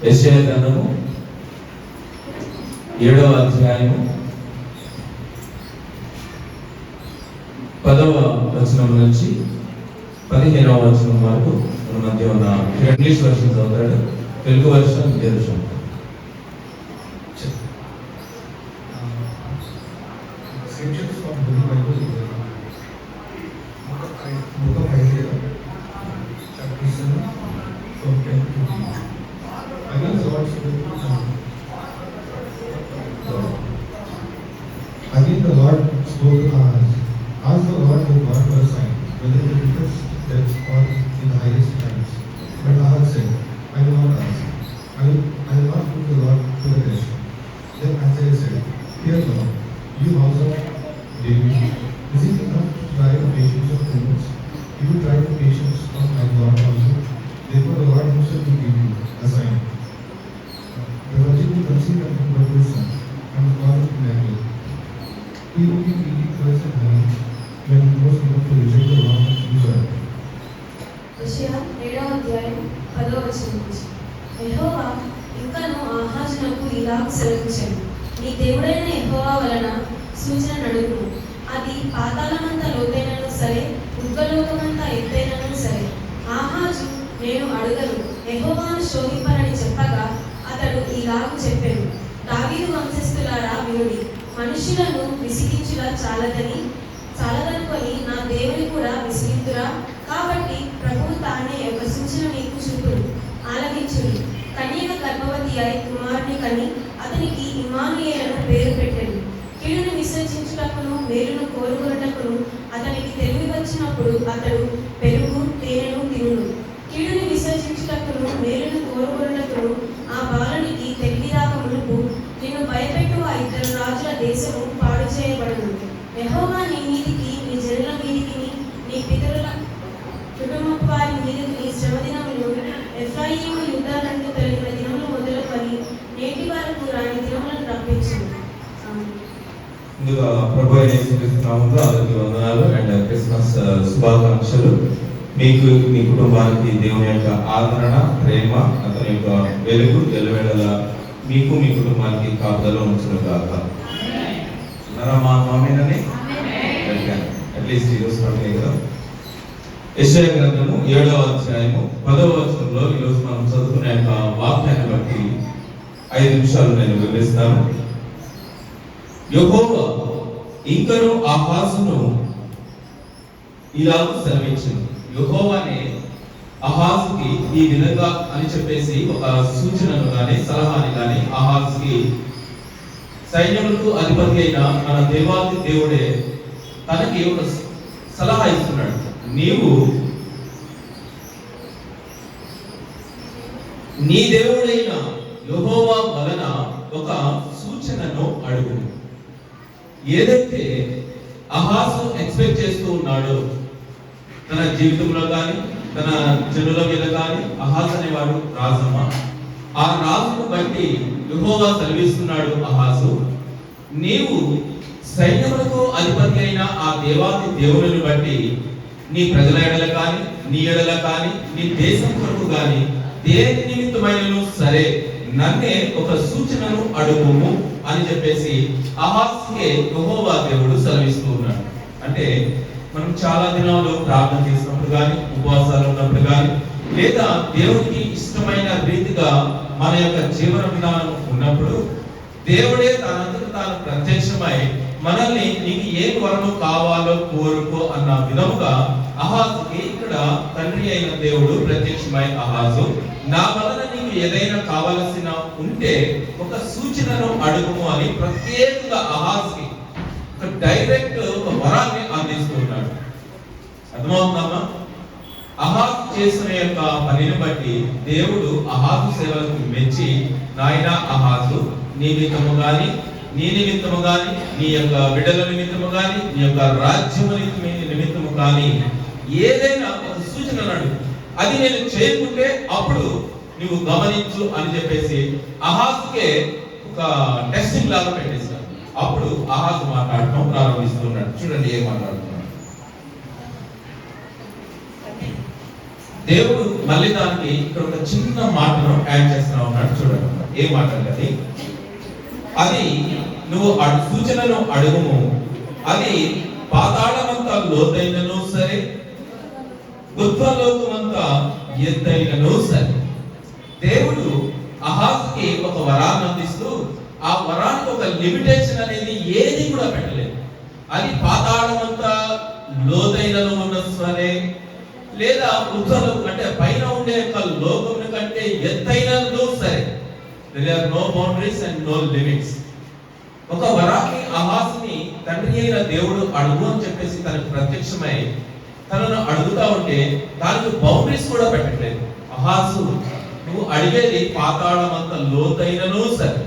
యెషయా గ్రంథము 7వ అధ్యాయము 10వ వచనం నుంచి 15వ వచనం వరకు మన మధ్య ఉన్న ఇంగ్లీష్ వర్షన్ చదువుతాడు, తెలుగు వర్షన్ తెలుసు. Scriptures from Holy Bible is book of Isaiah, chapter 7, from 10 to 15. Again, the Lord spoke to us. Ask the Lord your God for a sign, whether in the deepest depths or in the highest heights. But Ahaz said, I will not ask. I will not put the Lord to the test. Then Isaiah said, Hear Lord, you house of David, is it enough to try the patience of humans? You will try the patience of my God also. Therefore the Lord himself will give you a sign. The virgin will conceive and give birth to a son, and the God of Emmanuel. He will be eating twice and honey when he was enough to reject the law of Israel. యెషయా 7వ అధ్యాయం 10వ వచనం నుంచి యెహోవా ఇంకను ఆహాజునకు ఇలాగు సెలవిచ్చాడు, నీ దేవుడైన యెహోవా వలన సూచన అడుగుము. అది పాతాళమంత లోతైనను సరే, ఉద్గలోకమంత ఎత్తైనను సరే. ఆహాజు నేను అడుగను, యెహోవాను శోధింపనని చెప్పగా అతడు ఇలాగు చెప్పాను, దావీదు వంశస్థులారా వినుడి, మనుషులను విసిగించుట చాలదనుకొని నా దేవుని కూడా విసిగింతురా. కాబట్టి ప్రభువు తానే ఒక సూచన మీకు చూపుడు, ఆలకించుడి. కన్యక గర్భవతి అయి కుమారుని కని అతనికి ఇమ్మానుయేలును పేరు పెట్టాడు. కీడును విసర్జించుటకును మేలును కోరుకొనుటకును అతనికి తెలివి వచ్చినప్పుడు అతడు పెరుగు తేనెను తినును. కీడుని విసర్జించుటకును మేలును కోరుకొనుటకును ఆ బాలునికి తెలివి రాక మునుపు నిన్ను భయపెట్టు ఆ 2 రాజుల దేశము పాడు చేయబడును. యెహోవా నీ మీదికి, నీ జనుల మీదికి, నీ పితరుల కుటుంబపు వారి మీదకి నీ శ్రమ దినములు, ఎఫ్రాయిము యుద్ధాలంటూ తొలగిన దినములు మొదలుకొని నేటి వరకు రాని దినములను రప్పించు. ముందుగా ప్రభు అయిన యేసుక్రీస్తు నామములో అందరికీ వందనాలు అండ్ క్రిస్మస్ శుభాకాంక్షలు. మీకు, మీ కుటుంబానికి దేవుని యొక్క ఆదరణ, ప్రేమ, అతని యొక్క వెలుగు ఎల్లవేళలా మీకు, మీ కుటుంబానికి కాపుదలో ఉంచును గాక. అట్లీస్ట్ ఈరోజు పడుతుంది కదా. యెషయా గ్రంథము 7వ అధ్యాయము 10వ వచనంలో ఈరోజు మనం చదువుకునే యొక్క వాక్యాన్ని బట్టి 5 నిమిషాలు నేను వివరిస్తాను. యెహోవా ఇంకను ఆహాజును ఇలాగ సెలవిచ్చును. యెహోవానే ఆహాజుకి ఈ విధంగా అని చెప్పేసి ఒక సూచనను గాని సలహాని గాని ఆహాజుకి సైన్యములకు అధిపతి అయిన మన దేవాది దేవుడే తనకి ఒక సలహా ఇస్తున్నాడు. నీవు నీ దేవుడైన యెహోవా వలన ఒక సూచనను అడుగు. ఏదైతే అహాజు ఎక్స్పెక్ట్ చేస్తూ ఉన్నాడో తన జీవితంలో కానీ తన జనుల మీద కానీ, అహాజు అనేవాడు రాజమ్మ, ఆ రాజును బట్టి యెహోవా సెలవిస్తున్నాడు, అహాజు నీవు సైన్యములకు అధిపతి అయిన ఆ దేవాది దేవుని బట్టి నీ ప్రజల ఎడల కానీ, నీ ఎడల కానీ, నీ దేశం కొరకు కానీ దేని నిమిత్తమైనను సరే నన్నే ఒక సూచనను అడుగుము అని చెప్పేసి అహాజుకే యెహోవా దేవుడు సెలవిస్తూ ఉన్నాడు. అంటే మనం చాలా దినాలు ప్రార్థన చేసినప్పుడు కానీ, ఉపవాసాలు ఉన్నప్పుడు కానీ, లేదా దేవుడికి ఇష్టమైన రీతిగా మన యొక్క జీవన విధానం ఉన్నప్పుడు దేవుడే తనంతకు తాను ప్రత్యక్షమై మనల్ని నీకు ఏ వరము కావాలో కోరుకో అన్న విధముగా అహాజుకి ఇక్కడ తండ్రి అయిన దేవుడు ప్రత్యక్షమై, అహాజు నా వలన నీకు ఏదైనా కావలసిన ఉంటే ఒక సూచనను అడుగుము అని ప్రత్యేకంగా అహాజుకి ఒక డైరెక్ట్ ఒక వరాన్ని అందిస్తున్నాడు. అర్థమవుతుందమ్మా? అహాజు చేసిన యొక్క పనిని బట్టి దేవుడు అహాజు సేవలకు మెచ్చి, నాయనా అహాజు నీ నిమిత్తము గాని, నీ నిమిత్తము గాని, నీ యొక్క బిడ్డల నిమిత్తము గాని, నీ యొక్క రాజ్యము నిమిత్తము కానీ ఏదైనా ఒక సూచన అడుగు, అది నేను చేయకుంటే అప్పుడు నువ్వు గమనించు అని చెప్పేసి అహాజుకే ఒక టెస్టింగ్ లాగా పెట్టేశాడు. అప్పుడు అహాజు మాట్లాడటం ప్రారంభిస్తున్నాడు. చూడండి ఏం మాట్లాడుతున్నాడు. దేవుడు మళ్ళీ దానికి ఇక్కడ ఒక చిన్న మాటను యాడ్ చేస్తా ఉన్నాడు. ఏ మాట అది అది నువ్వు సూచనను అడుగుము, అది పాతాళమంతా లోతైనను సరే, ఉత్వలోకమంతా ఎత్తైనను సరే. దేవుడు అహాజుకి ఒక వరాన్ని అందిస్తూ ఆ వరానికి ఒక లిమిటేషన్ అనేది ఏది కూడా పెట్టలేదు. అది పాతాళమంతా లోతైనను ఉన్న సరే, లేదా ఉత్వలోకం అంటే పైన ఉండే యొక్క లోకం కంటే ఎత్తైనను సరే. There are no boundaries and no limits. ఒక వరాన్ని అహాజుని తండ్రి అయిన దేవుడు అడుగు అని చెప్పేసి తనకు ప్రత్యక్షమై తనను అడుగుతా ఉంటే దానికి బౌండరీస్ కూడా పెట్టట్లేదు. అహాజు, నువ్వు అడిగేది పాతాళమంత లోతైనను సరే,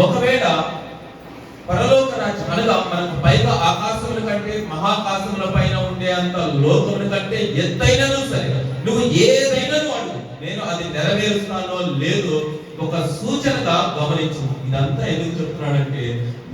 ఒకవేళ పరలోక రాజ్యం అనగా మనకు పైగా ఆకాశముల కంటే మహాకాశముల పైన ఉండే అంత లోకముల కంటే ఎత్తైనను సరే, నువ్వు ఏదైనాను అడుగు, నేను అది నెరవేరుస్తానో లేదు ఒక సూచనగా గమనించు. ఇదంతా ఎందుకు చెప్తున్నాడంటే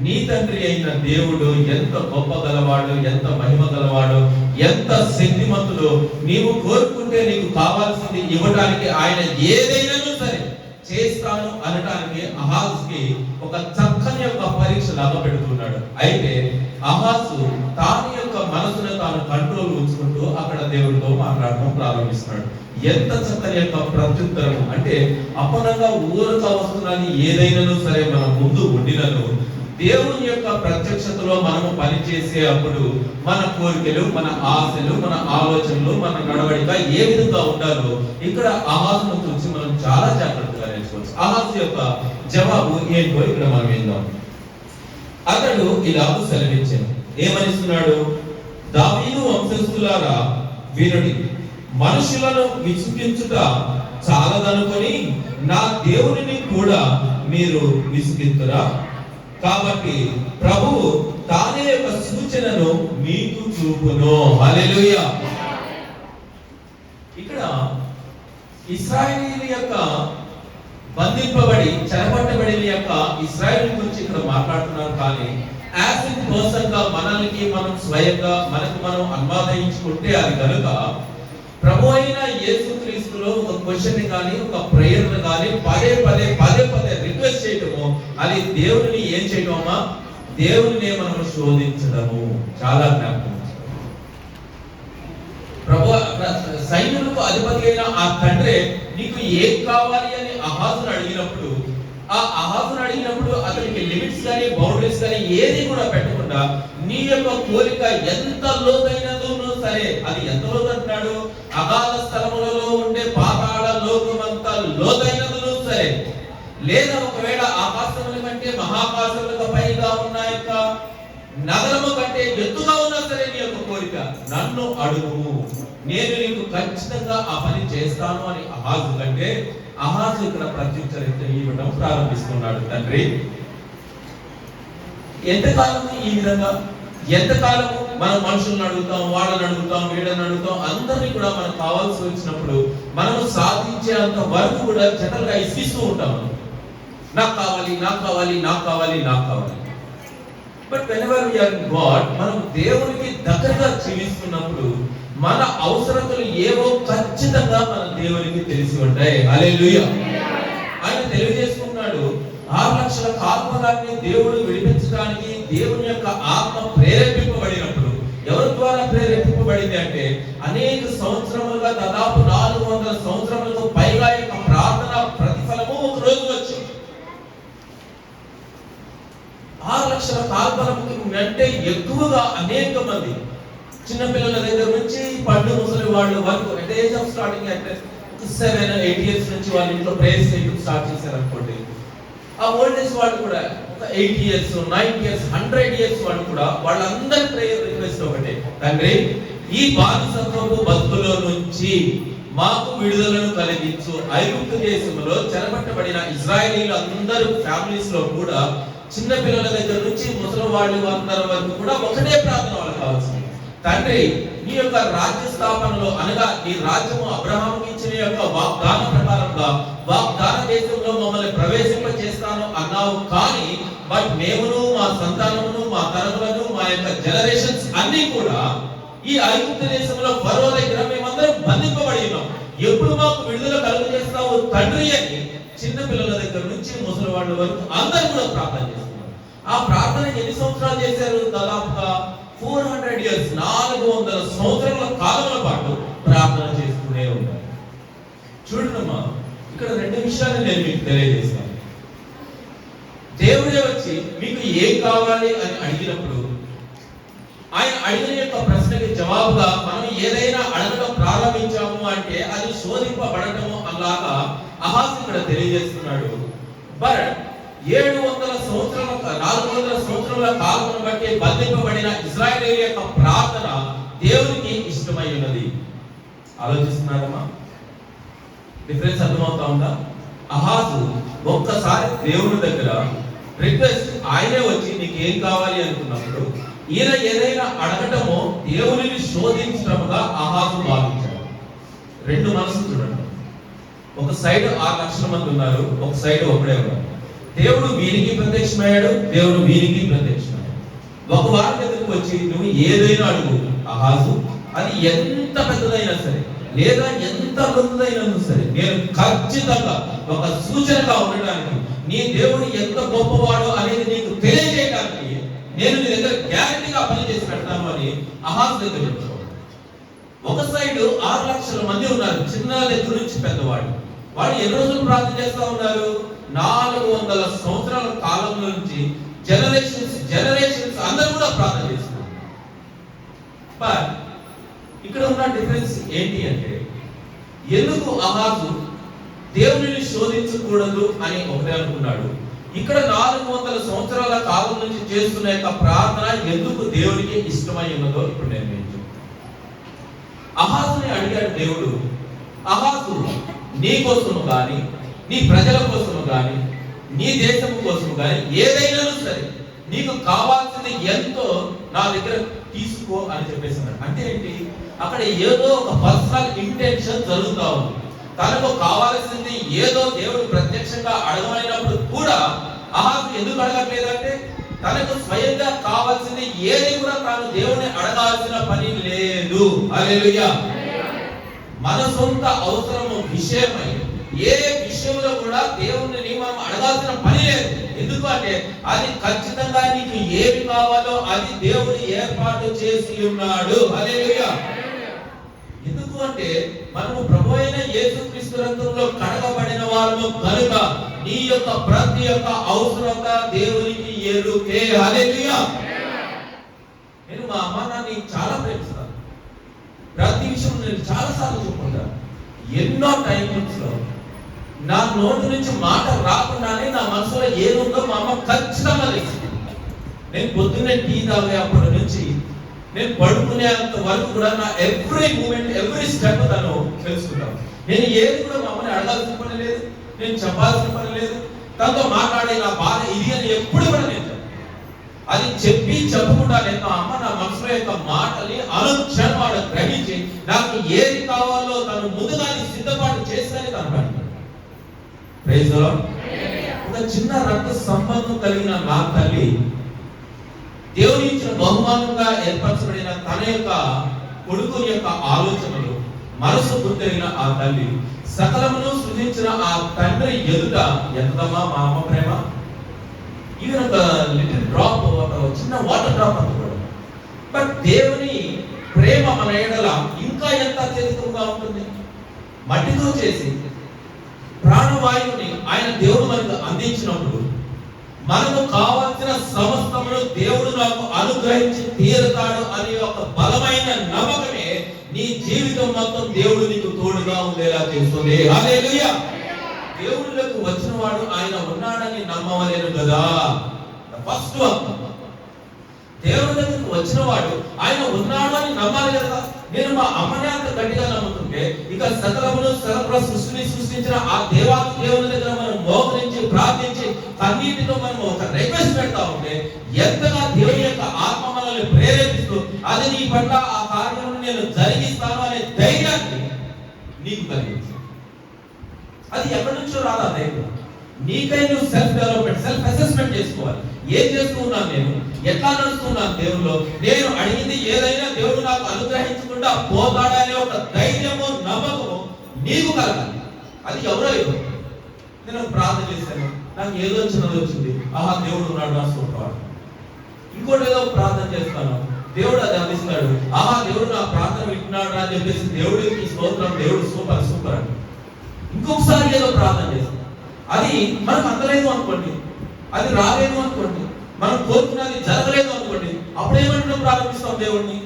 నీ తండ్రి అయిన దేవుడు ఎంత గొప్ప గలవాడు, ఎంత మహిమ గలవాడు, ఎంత శక్తిమంతుడు. నీవు కోరుకుంటే నీకు కావాల్సింది ఇవ్వడానికి ఆయన ఏదైనాను సరే చేస్తాను అనడానికి అహాజుకి ఒక చక్కని యొక్క పరీక్ష లాగా పెడుతున్నాడు. అయితే అహాజు తాను యొక్క మనసును తాను కంట్రోల్ ఉంచుకుంటూ అక్కడ దేవుడితో మాట్లాడడం ప్రారంభిస్తున్నాడు. ఎంత చక్కని యొక్క ప్రత్యుత్తరం అంటే, అపనంగా ఊరక వస్తున్నది ఏదైనాను సరే మన ముందు ఉండినను దేవుని యొక్క ప్రత్యక్షతలో మనము పనిచేసే అప్పుడు మన కోరికలు, మన ఆశలు, మన ఆలోచనలు, మన నడవడిక ఏ విధంగా ఉండాలో ఇక్కడ అహాజును చూసి మనం చాలా జాగ్రత్తగా నేర్చుకోవచ్చు. అహాజు యొక్క జవాబు ఏంటో ఇక్కడ మనం విందాం. అతడు ఇలాగ సెలవిచ్చాను, ఏమనిస్తున్నాడు? దావీదు వంశస్థులారా వినుడి, మనుషులను విసుగించుట చాలదనుకొని నా దేవునిని కూడా మీరు విసుగిస్తురా? కాబట్టి ప్రభువు తానే యొక్క సూచనను మీకు చూపును. హల్లెలూయా. ఇక్కడ ఇశ్రాయేలు యొక్క బంధింపబడి చెరపట్టబడిన యొక్క ఇశ్రాయేలు గురించి ఇక్కడ మాట్లాడుతున్నారు. కానీ యాజ్ ఇన్ పర్సన్ గా మనల్ని మనం స్వయంగా మనకు మనం అన్వాదయించుకుంటే అది కనుక ప్రభు అయిన యేసుక్రీస్తులో ఒక క్వశ్చన్ ని కానీ ఒక ప్రేయర్ ని కానీ పదే పదే రిక్వెస్ట్ చేయటము, అది దేవుని ఏం చేయటమా? దేవుని మనం శోధించడము. చాలా జ్ఞాపకం. ప్రభు సైన్యులకు అధిపతి అయిన ఆ తండ్రి నీకు ఏం కావాలి అని అహాజును అడిగినప్పుడు, అతనికి లిమిట్స్ కానీ బౌండరీస్ కానీ ఏది కూడా పెట్టకుండా నీ యొక్క కోరిక ఎంత లోతైనదో సరే, అది ఎంత లోతంటున్నాడు? అగాధ స్థలములలో ఉండే పాతాళ లోకమంత లోతైనదో సరే, లేదా ఒకవేళ ఆకాశముల కంటే మహాకాశములకు పైగా ఉన్న యొక్క నగరము కంటే ఎత్తుగా ఉన్నా సరే నీ యొక్క కోరిక నన్ను అడుగు, నేను నీకు ఖచ్చితంగా ఆ పని చేస్తాను అని అహాజు కంటే అహాజు ఇక్కడ ప్రత్యుత్తరం ఇవ్వడం ప్రారంభిస్తున్నాడు. తండ్రి, ఎంతకాలము ఈ విధంగా, ఎంతకాలము మనం మనుషులను అడుగుతాం, వాళ్ళని అడుగుతాం, వీళ్ళని అడుగుతాం, అందరినీ కూడా మనకు కావాల్సి వచ్చినప్పుడు మనము సాధించే అంత వరకు కూడా జనరల్ గా ఇస్తూ ఉంటాము. నాకు కావాలి, నాకు కావాలి, నాకు కావాలి, నాకు కావాలి. But whenever we are in God, మనం దేవునికి దగ్గరగా జీవిస్తున్నప్పుడు మన అవసరతలు ఏవో ఖచ్చితంగా మన దేవునికి తెలిసి ఉంటాయి. హల్లెలూయా. ఆయన తెలియజేసుకున్నాడు, 6 లక్షల కాల్పగాన్ని దేవుడు విడిపించడానికి దేవుని యొక్క ఆత్మ ప్రేరేపింపబడినప్పుడు, ఎవరి ద్వారా ప్రేరేపింపబడింది అంటే అనేక సంవత్సరములుగా దాదాపు 400 సంవత్సరములకు పైగా యొక్క ప్రార్థన ప్రతిఫలము ఒక రోజు వచ్చింది. 6 లక్షల కాల్పనకు అంటే ఎక్కువగా అనేక మంది చిన్నపిల్లల దగ్గర నుంచి పండు ముసలి వాళ్ళు వరకు అంటే ఏజ్ ఆఫ్ స్టార్టింగ్ అంటే 7-8 ఇయర్స్ నుంచి వాళ్ళ ఇంట్లో ప్రేయర్స్ చేయడం స్టార్ట్ చేశారు అనుకోండి. ఆ ఓల్డ్ ఏజ్ వాళ్ళు కూడా ఒక 8 ఇయర్స్ 9 ఇయర్స్ 100 ఇయర్స్ వాళ్ళు కూడా వాళ్ళందరి ప్రేయర్ రిక్వెస్ట్ ఒకటే, తండ్రి ఈ బానిసత్వపు బతుకులో నుంచి మాకు విడుదలను కలిగించు. ఐగుప్తు దేశంలో చెరపట్టబడిన ఇశ్రాయేలీయులు అందరూ ఫ్యామిలీస్ లో కూడా చిన్న పిల్లల దగ్గర నుంచి ముసలి వాళ్ళు అందరి వరకు కూడా ఒకటే ప్రార్థన వాళ్ళకి కావాల్సింది, తండ్రి నీ యొక్క రాజ్య స్థాపనలో అనగా నీ రాజ్యము అబ్రహాముకి ఇచ్చిన యొక్క వాగ్దాన ప్రకారంగా వాగ్దాన దేశంలో మమ్మల్ని ప్రవేశింప చేస్తాను అన్నావు. కానీ బట్ మేమును మా సంతానమును మా తరములను మా యొక్క జనరేషన్స్ అన్ని కూడా ఈ ఐగుప్తు దేశంలో ఫరో దగ్గర మేమందరం బంధింపబడి ఉన్నాం. ఎప్పుడు మాకు విడుదల కలుగు చేస్తావు తండ్రి అని చిన్న పిల్లల దగ్గర నుంచి ముసలి వాళ్ళ వరకు అందరూ కూడా ప్రార్థన చేస్తున్నారు. ఆ ప్రార్థన ఎన్ని సంవత్సరాలు చేశారు? దాదాపుగా 400 years, 400 సంవత్సరాల కాలంలో పాటు ప్రార్థన చేస్తూనే ఉన్నారు. చూడమ్మా, ఇక్కడ రెండు విషయాలు నేను మీకు తెలియజేస్తాను. దేవుడే వచ్చి మీకు ఏం కావాలి అని అడిగినప్పుడు ఆయన అడిగిన యొక్క ప్రశ్నకి జవాబుగా మనం ఏదైనా అడగడం ప్రారంభించాము అంటే అది శోధింపబడటము అలాగా అహాజు ఇక్కడ తెలియజేస్తున్నాడు. బట్ 400 సంవత్సరాల కాలం బట్టి బంధింపబడిన ఇశ్రాయేలీయుల యొక్క ప్రార్థన దేవునికి ఇష్టమై ఉన్నది. ఆలోచిస్తున్నారమ్మా? డిఫరెన్స్ అర్థమవుతా ఉందా? అహాజు ఒక్కసారి దేవుని దగ్గర రిక్వెస్ట్, ఆయనే వచ్చి నీకు ఏం కావాలి అనుకున్నప్పుడు ఈయన ఏదైనా అడగటమో దేవునిని శోధించటముగా అహాజు భావించాడు. రెండు మనసులు చూడండి. ఒక సైడ్ 6 లక్షల మంది ఉన్నారు, ఒక సైడ్ ఒకడే ఉన్నారు. దేవుడు వీరికి ప్రత్యక్షమయ్యాడు, దేవుడు వీరికి ప్రత్యక్షమయ్యాడు. ఒక వారి దగ్గరకు వచ్చి నువ్వు ఏదైనా అడుగు అహాజు, అది ఎంత పెద్దదైనా సరే లేదా ఎంత పెద్దదైనా సరే నేను ఖచ్చితంగా ఒక సూచనగా ఉండడానికి, నీ దేవుడు ఎంత గొప్పవాడు అనేది నీకు తెలియజేయడానికి నేను నీ దగ్గర గ్యారెంటీగా పని చేసి పెడతాను అని అహాజు దగ్గర వచ్చాడు. ఒక సైడ్ 6 లక్షల మంది ఉన్నారు, చిన్న దగ్గర నుంచి పెద్దవాడు. వాళ్ళు ఎన్ని రోజులు ప్రార్థన చేస్తా ఉన్నారు? 400 సంవత్సరాల కాలం నుంచి జనరేషన్స్ అందరూ కూడా ప్రార్థన చేస్తున్నారు. బట్ ఇక్కడ ఉన్న డిఫరెన్స్ ఏంటి అంటే, ఎందుకు అహాజు దేవునిని శోధించకూడదు అని ఒకటే అనుకున్నాడు. ఇక్కడ 400 సంవత్సరాల కాలం నుంచి చేస్తున్న యొక్క ప్రార్థన ఎందుకు దేవునికి ఇష్టమై ఉన్నదో ఇప్పుడు నేను మీకు అహాజుని అడిగాడు దేవుడు. అహాజు నీ కోసము కానీ, నీ ప్రజల కోసము కానీ, నీ దేశం కోసము కానీ ఏదైనా సరే నీకు కావాల్సింది ఎంతో నా దగ్గర తీసుకో అని చెప్పేసి అన్నాడు. అంటే ఏంటి? అక్కడ ఏదో ఒక పర్సనల్ ఇంటెన్షన్ జరుగుతా ఉంది. తనకు కావాల్సింది ఏదో దేవుడు ప్రత్యక్షంగా అడగమైనప్పుడు కూడా అహాజు ఎందుకు అడగట్లేదంటే తనకు స్వయంగా కావాల్సింది ఏది కూడా తాను దేవుని అడగాల్సిన పని లేదు. హల్లెలూయా. మన సొంత అవసరము విషయమై ఏ విషయంలో కూడా దేవుని మనం అడగాల్సిన పని లేదు. ఎందుకు అంటే అది ఖచ్చితంగా నీకు ఏమి కావాలో అది దేవుడు ఏర్పాటు చేసి ఉన్నాడు. హల్లెలూయా. ఎందుకు అంటే మనము ప్రభువైన యేసుక్రీస్తు రక్తంలో కడగబడిన వారము కనుక నీ యొక్క ప్రతి ఒక్క అవసరత దేవునికి ఎరుకే. హల్లెలూయా. నేను మా అమ్మ నాన్నని చాలా ప్రేమిస్తాను. ప్రతి విషయం నేను చాలా సార్లు చెప్పుకుంటాను. ఎన్నో టైమ్స్ లో నా నోటి నుంచి మాట రాకుండానే నా మనసులో ఏదుందో మా అమ్మ ఖచ్చితంగా తెలుసు. నేను పొద్దున్నే టీ తాగే అప్పటి నుంచి నేను పడుకునేంత వరకు కూడా నా ఎవ్రీ మూమెంట్, ఎవ్రీ స్టెప్ తను తెలుసుకుంటాను. నేను ఏది కూడా మా అమ్మని అడగాల్సిన పని లేదు, నేను చెప్పాల్సిన పని లేదు. తనతో మాట్లాడే నా బాధ ఇది అని ఎప్పుడు కూడా నేను అది చెప్పకుండా నేను అమ్మ నా మనసులో యొక్క మాటని అనుక్షణం వాడు గ్రహించి నాకు ఏది కావాలో తను ముందుగానే సిద్ధపాటు చేస్తేనే తను పని. Praise the Lord. ఒక చిన్న రక్త సంబంధం కలిగిన నా తల్లి దేవుని ఇచ్చిన బహుమానంగా ఏర్పరచబడిన తన యొక్క కొడుకు యొక్క ఆలోచనలు మనసు గుర్తెరిగిన ఆ తల్లి సకలమును సృజించిన ఆ తండ్రి ఎదుట ఎంతమ్మా మా అమ్మ ప్రేమ. ఈవెన్ ఒక లిటిల్ డ్రాప్, ఒక చిన్న వాటర్ డ్రాప్ అనుకోవడం. బట్ దేవుని ప్రేమ మన ఎడల ఇంకా ఎంత అత్యధికంగా ఉంటుంది. మట్టితో చేసి ప్రాణవాయువుని ఆయన దేవుడు మనకు అందించినప్పుడు మనకు కావాల్సిన సమస్తమును దేవుడు నాకు అనుగ్రహించి తీరుతాడు అనే ఒక బలమైన నమ్మకమే నీ జీవితం మొత్తం దేవుడు నీకు తోడుగా ఉండేలా చేస్తుంది. హల్లెలూయా. దేవుడిలోకి వచ్చిన వాడు ఆయన ఉన్నాడని నమ్మవలేను కదా. ఫస్ట్ దేవుడి దగ్గరికి వచ్చిన వాడు ఆయన ఉన్నాడు అని నమ్మాలి కదా. నేను మా అమ్మని అంత గట్టిగా నమ్ముతుంటే ఇక సకలమును సకల సృష్టిని సృష్టించిన ఆ దేవాది దేవుని దగ్గర మనం మోకరించి ప్రార్థించి కన్నీటితో మనం ఒక రిక్వెస్ట్ పెడతా ఉంటే ఎంతగా దేవుని యొక్క ఆత్మ మనల్ని ప్రేరేపిస్తూ అది నీ పట్ల ఆ కార్యమును నేను జరిగిస్తాను అనే ధైర్యాన్ని నీకు కలిగించు. అది ఎక్కడి నుంచో రాదా ధైర్యం? నీకై నువ్వు సెల్ఫ్ డెవలప్మెంట్, సెల్ఫ్ అసెస్మెంట్ చేసుకోవాలి. ఏం చేస్తూ ఉన్నాను, నేను ఎట్లా నడుస్తున్నాను దేవుల్లో, నేను అడిగింది ఏదైనా దేవుడు నాకు అనుగ్రహించకుండా పోతాడనే ఒక ధైర్యము నమ్మకము నీకు కలగాలి. అది ఎవరో ఇవ్వరు. నేను ఒక ప్రార్థన చేశాను, నాకు ఏదో చిన్నది వచ్చింది, ఆహా దేవుడు ఉన్నాడు నా సూపర్. ఇంకోటి ఏదో ప్రార్థన చేస్తాను, దేవుడు అది అందిస్తాడు, ఆహా దేవుడు నా ప్రార్థన వింటున్నాడు అని చెప్పేసి దేవుడికి స్తోత్రం, దేవుడు సూపర్ సూపర్ అని. ఇంకొకసారి ఏదో ప్రార్థన చేస్తాం, అది మనకు అందలేదు అనుకోండి, అది రాలేదు అనుకోండి, మనం కోరుకున్నది జరగలేదు అనుకోండి, అప్పుడు ఏమంటూ ప్రారంభిస్తాం దేవుడిని,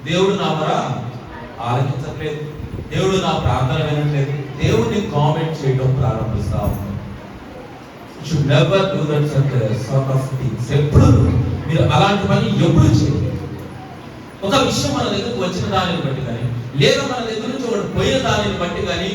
దేవుడు నా మొర ఆలకించట్లేదు, దేవుడు నా ప్రార్థన వినట్లేదు, దేవుడిని కామెంట్ చేయడం ప్రారంభిస్తా ఉన్నాం. Should never do that sort of things. ఎప్పుడు మీరు అలాంటి పని ఎప్పుడు చేయలేదు. ఒక విషయం మన దగ్గరకు వచ్చిన దానిని బట్టి కానీ, లేదా మన దగ్గర నుంచి ఒకటి పోయిన దానిని బట్టి కానీ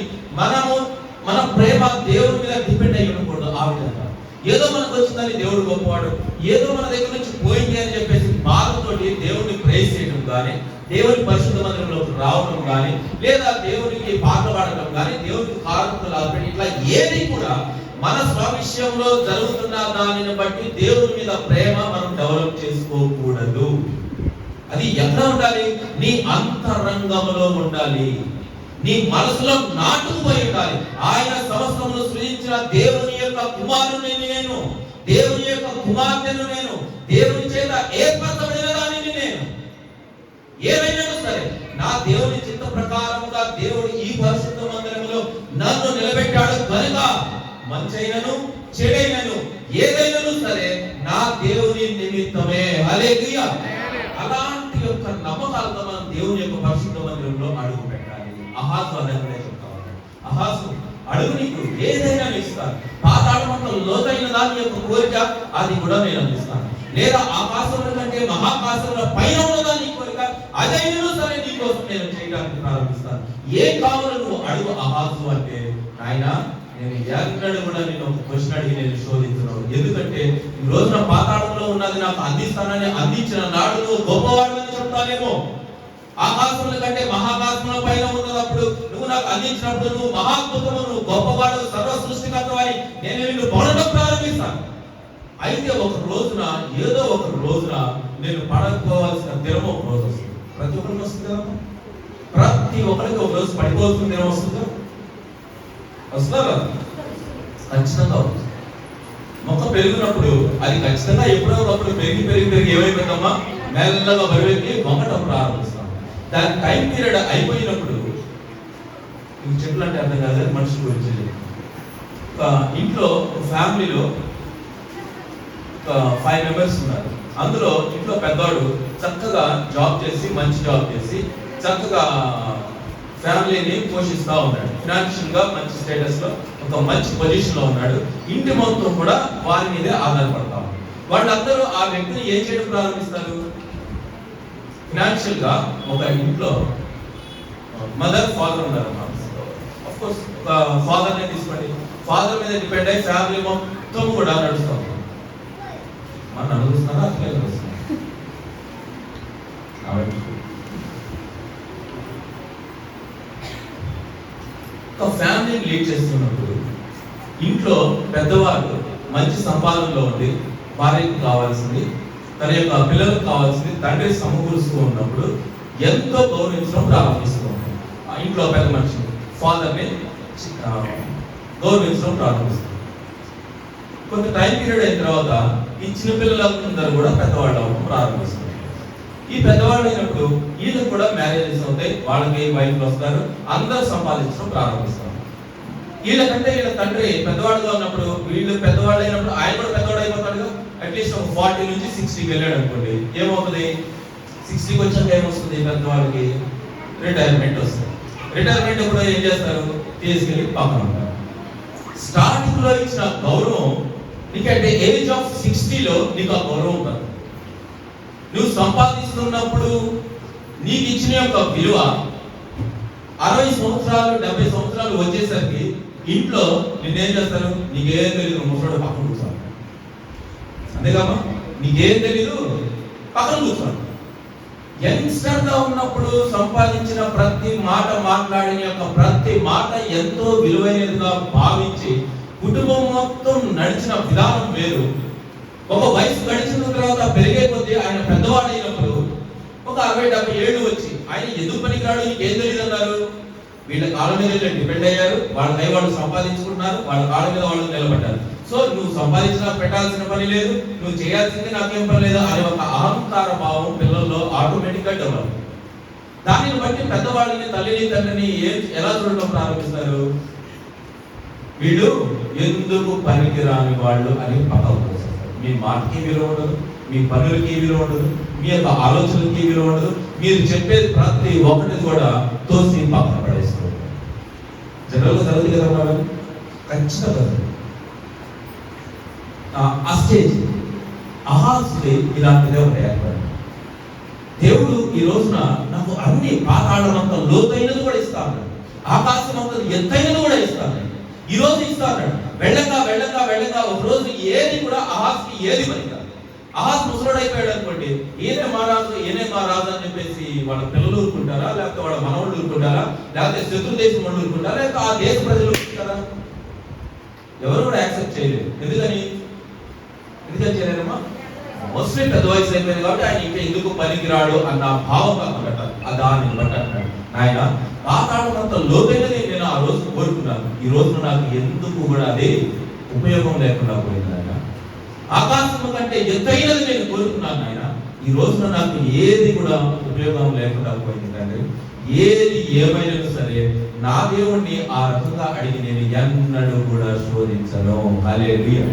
మన ప్రేమ దేవుడి మీద డిపెండ్ అయ్యి ఉండకూడదు. ఆ విధంగా ఏదో మనకు వచ్చిందని దేవుడు గొప్పవాడు, ఏదో మన దగ్గర నుంచి పోయింది అని చెప్పేసి బాధతోటి దేవుడిని ప్రేస్ చేయడం కానీ, దేవుని పరిశుద్ధ మందిరంలోకి రావడం కానీ, లేదా దేవునికి పాట పాడటం కానీ, దేవునికి కారణం లాగడం, ఇట్లా ఏది కూడా మన స్వవిషయంలో జరుగుతున్న దానిని బట్టి దేవుని మీద ప్రేమ మనం డెవలప్ చేసుకోకూడదు. అది ఎక్కడ ఉండాలి? నీ అంతరంగంలో ఉండాలి, నీ మనసులో నాటుకుపోయి ఉండాలి. ఆయన సమస్తమును సృజించిన దేవుని యొక్క కుమారుని నేను, దేవుని యొక్క కుమార్తెను నేను, దేవుని చేత ఏర్పరచబడిన దానిని నేను. ఏమైనా సరే నా దేవుని చిత్త ప్రకారముగా దేవుడు ఈ పరిశుద్ధ మందిరములో నన్ను నిలబెట్టాడు కనుక మంచైనను చెడైనను ఏదైనాను సరే నా దేవుని నిమిత్తమే. హల్లెలూయా. అలాంటి యొక్క నమ్మకాలతో మనం దేవుని యొక్క పరిశుద్ధ మందిరంలో అడుగు పెట్టాలి. అహాజు అదే చెప్తా ఉన్నాడు, అహాజు అడుగు నీకు ఏదైనా ఇస్తాను, పాతాళమంత లోతైన దాని యొక్క కోరిక అది కూడా నేను అందిస్తాను, లేదా ఆకాశముల కంటే మహాకాశముల పైన ఉన్నదాని కోరిక అదైనా సరే నీకోసం నేను చేయడానికి ప్రారంభిస్తాను. ఏ కావాలో నువ్వు అడుగు అహాజు అంటే, ఆయన నేను ఎక్కడు కూడా నేను ఒక క్వశ్చన్ అడిగి నేను శోధించున్నాను, ఎందుకంటే ఈ రోజున పాతాళంలో ఉన్నది నాకు అందిస్తానని అందించిన నాడు నువ్వు గొప్పవాడు అని చెప్తానేమో. ఆకాశముల కంటే మహాకాశముల పైన ఉన్నప్పుడు నువ్వు నాకు అందించినప్పుడు నువ్వు మహాద్భుతము, నువ్వు గొప్పవాడు, సర్వ సృష్టికర్త అని నేను నిన్ను పొగడడం ప్రారంభిస్తాను. అయితే ఒక రోజున ఏదో ఒక రోజున నేను పడకపోవాల్సిన దినం ఒక రోజు వస్తుంది. ప్రతి ఒక్కరికి వస్తుంది కదా, ప్రతి ఒక్కరికి ఒక రోజు పడిపోవాల్సిన దినం వస్తుందా? వస్తుందా? ఖచ్చితంగా వస్తుంది. మొక్క పెరిగినప్పుడు అది ఖచ్చితంగా ఎప్పుడో ఒకప్పుడు పెరిగి పెరిగి పెరిగి ఏమైపోతుందమ్మా, మెల్లగా బరువెక్కి వంగటం ప్రారంభిస్తాం. దాని టైం పీరియడ్ అయిపోయినప్పుడు, చెట్లు అంటే అర్థం కాదు, మనుషుల గురించి ఇంట్లో ఫ్యామిలీలో 5 మెంబర్స్ ఉన్నారు. అందులో ఇంట్లో పెద్దవాడు చక్కగా జాబ్ చేసి, మంచి జాబ్ చేసి చక్కగా ఫ్యామిలీని పోషిస్తూ ఉన్నాడు, ఫినాన్షియల్ గా మంచి స్టేటస్ లో ఒక మంచి పొజిషన్ లో ఉన్నాడు. ఇంటి మొత్తం కూడా వారి మీదే ఆధారపడతా ఉన్నారు. వాళ్ళందరూ ఆ వ్యక్తిని ఏం చేయడం ప్రారంభిస్తారు? ఫినాన్షియల్ గా ఒక ఇంట్లో మదర్ ఫాదర్ ఉన్నారు. ఆఫ్ కోర్స్ ఒక ఫాదర్ నే తీసుకోండి, ఫాదర్ మీద డిపెండ్ అయ్యి ఫ్యామిలీ మొత్తం కూడా నడుస్తూ ఉంటాం. మనం అనుకుంటున్నారా? అట్లే నడుస్తున్నాం. ఒక ఫ్యామిలీని లీడ్ చేస్తున్నప్పుడు ఇంట్లో పెద్దవాళ్ళు మంచి సంపాదనలో ఉండి భార్యకు కావాల్సింది, తన యొక్క పిల్లలకు కావాల్సింది తండ్రి సమకూరుస్తూ ఉన్నప్పుడు ఎంతో గౌరవించడం ప్రారంభిస్తూ ఉంటాం. ఇంట్లో పెద్ద మనిషిని, ఫాదర్ని గౌరవించడం ప్రారంభిస్తాం. కొంత టైం పీరియడ్ అయిన తర్వాత ఈ చిన్న పిల్లలందరూ కూడా పెద్దవాళ్ళు అవ్వడం ప్రారంభిస్తారు. ఈ పెద్దవాళ్ళు అయినప్పుడు వీళ్ళకి కూడా మ్యారేజెస్ అవుతాయి, వాళ్ళకి వైఫ్లు వస్తారు, అందరూ సంపాదించడం ప్రారంభిస్తారు. వీళ్ళకంటే వీళ్ళ తండ్రి పెద్దవాడుగా ఉన్నప్పుడు, వీళ్ళు పెద్దవాళ్ళు అయినప్పుడు ఆయన కూడా పెద్దవాడు అయిపోతాడుగా. అట్లీస్ట్ ఒక 40 నుంచి 60కి వెళ్ళాడు అనుకోండి, ఏమవుతుంది? 60కి వచ్చాక ఏమొస్తుంది? పెద్దవాళ్ళకి రిటైర్మెంట్ వస్తుంది. రిటైర్మెంట్ కూడా ఏం చేస్తారు? తీసుకెళ్ళి పక్కన ఉంటారు. స్టార్టింగ్ లో ఇచ్చిన గౌరవం నీకంటే ఏజ్ ఆఫ్ 60లో నీకు ఆ గౌరవం ఉంటుంది. నువ్వు సంపాదిస్తున్నప్పుడు నీకు ఇచ్చిన యొక్క విలువ 60 సంవత్సరాలు 70 సంవత్సరాలు వచ్చేసరికి ఇంట్లో నిన్నేం చేస్తారు? నీకేం తెలీదు, ముసడు పక్కన కూర్చోవాలి. అంతేకామా, నీకేం తెలీదు, పక్కన కూర్చోవాలి. యంగ్స్టర్ గా ఉన్నప్పుడు సంపాదించిన ప్రతి మాట, మాట్లాడిన యొక్క ప్రతి మాట ఎంతో విలువైనదిగా భావించి కుటుంబం మొత్తం నడిచిన విధానం వేరు. ఒక వయసు గడిచిన తర్వాత పెరిగే కొద్దీ ఆయన పెద్దవాడు అయినప్పుడు ఒక 60-70 ఏళ్ళు వచ్చి ఆయన ఎందుకు పనికిరాడు, నీకేం తెలియదు అన్నారు. వీళ్ళ కాళ్ళ మీద డిపెండ్ అయ్యారు, వాళ్ళ కై వాళ్ళు సంపాదించుకుంటున్నారు, వాళ్ళ కాళ్ళ మీద వాళ్ళు నిలబడ్డారు. సో నువ్వు సంపాదించినా పెట్టాల్సిన పని లేదు, నువ్వు చేయాల్సింది నాకేం పని లేదు అనే ఒక అహంకార భావం పిల్లల్లో ఆటోమేటిక్ గా డెవలప్. దానిని బట్టి పెద్దవాళ్ళని, తల్లిని, తండ్రిని ఎలా చూడటం ప్రారంభిస్తారు? వీళ్ళు ఎందుకు పనికిరాని వాళ్ళు అని పక్కకు వస్తారు. మీ మాటకి విలువ ఉండదు, మీ పనులకి విలువ ఉండదు, మీ యొక్క ఆలోచనలకి విలువ ఉండదు, మీరు చెప్పేది ప్రతి ఒక్కటి కూడా తోసి పక్కన పడేస్తారు. జనరల్గా జరుగుతుంది కదా వాళ్ళు, ఖచ్చితంగా ఆ స్టేజ్ అహాసుది ఇలాంటిదే ఒకటి ఏర్పడింది. దేవుడు ఈ రోజున నాకు అన్ని పాతాళమంత లోతైనది కూడా ఇస్తాను, ఆకాశం అంత ఎత్తైనది కూడా ఇస్తాను, ఈ రోజు ఇస్తాను. వెళ్ళగా వెళ్ళగా వెళ్ళగా ఒక రోజు ఏది కూడా అహాస్కి ఏది పనికిరాదు. అహాస్ ముసలుడైపోయాడు అనుకోండి, ఈయనే మా రాజు అని చెప్పేసి వాళ్ళ పిల్లలు ఊరుకుంటారా, లేకపోతే వాళ్ళ మనవాళ్ళు ఊరుకుంటారా, లేకపోతే శత్రు దేశం వాళ్ళు ఊరుకుంటారా, లేకపోతే ఆ దేశ ప్రజలు ఊరుకుంటారా? ఎవరు కూడా యాక్సెప్ట్ చేయలేదు. ఎందుకని చేయలేదమ్మా? మోస్ట్లీ పెద్ద వయసు అయిపోయింది కాబట్టి ఆయన ఇంకా ఎందుకు పనికిరాడు అన్న భావం పెట్టాలి. దాన్ని బట్టి అంటాడు, నాయన పాతాళమంత లోతైనది నేను ఆ రోజు కోరుకున్నాను, ఈ రోజున నాకు ఎందుకు కూడా అది ఉపయోగం లేకుండా పోయింది ఆయన. ఆకాశం కంటే ఎత్తైనది నేను కోరుకున్నాను ఆయన, ఈ రోజున నాకు ఏది కూడా ఉపయోగం లేకుండా పోయింది తండ్రి. ఏది ఏమైనా సరే నా దేవుణ్ణి ఆ రకంగా అడిగి నేను ఎన్నడూ కూడా శోధించను. హల్లెలూయా!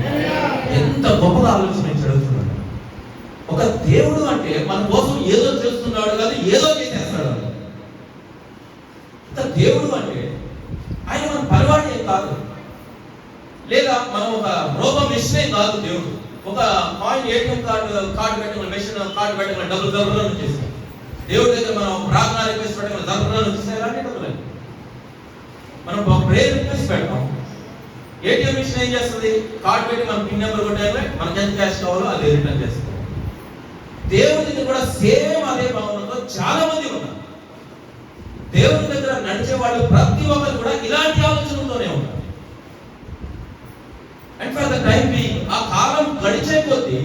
ఎంత గొప్పగా ఆలోచన. ఒక దేవుడు అంటే మన కోసం ఏదో చేస్తున్నాడు కాదు, ఏదో చేసేస్తాడు. దేవుడు అంటే ఆయన మన పనివాడే కాదు, లేదా మనం ఒక రోబో మెషినే కాదు. దేవుడు ఒక కాయిన్ ఏటీఎం కార్డు పెట్టిన మెషిన్ కార్డు పెట్టిన డబ్బులు దర్రలను చేస్తాం. దేవుడి దగ్గర మనం ప్రార్థన రిక్వెస్ట్ పెట్టిన దర్రలను చేస్తాం. ఎలాంటి డబ్బులు మనం ఒక ప్రేయర్ రిక్వెస్ట్ పెడతాం, ఏటీఎం మిషన్ ఏం చేస్తుంది? కార్డు పెట్టి మన పిన్ నెంబర్ కొట్టామే, మనకి ఎంత క్యాష్ కావాలో అది రిటర్న్ చేస్తాం. దేవుడి దగ్గర కూడా సేమ్ అదే భావనతో చాలా మంది ఉన్నారు. దేవుడి దగ్గర నడిచే వాళ్ళు ప్రతి ఒక్కరు కూడా ఇలాంటి ఆలోచనలతోనే ఉంటారు. And for the time being ఆ కాలం గడిచే కొద్దీ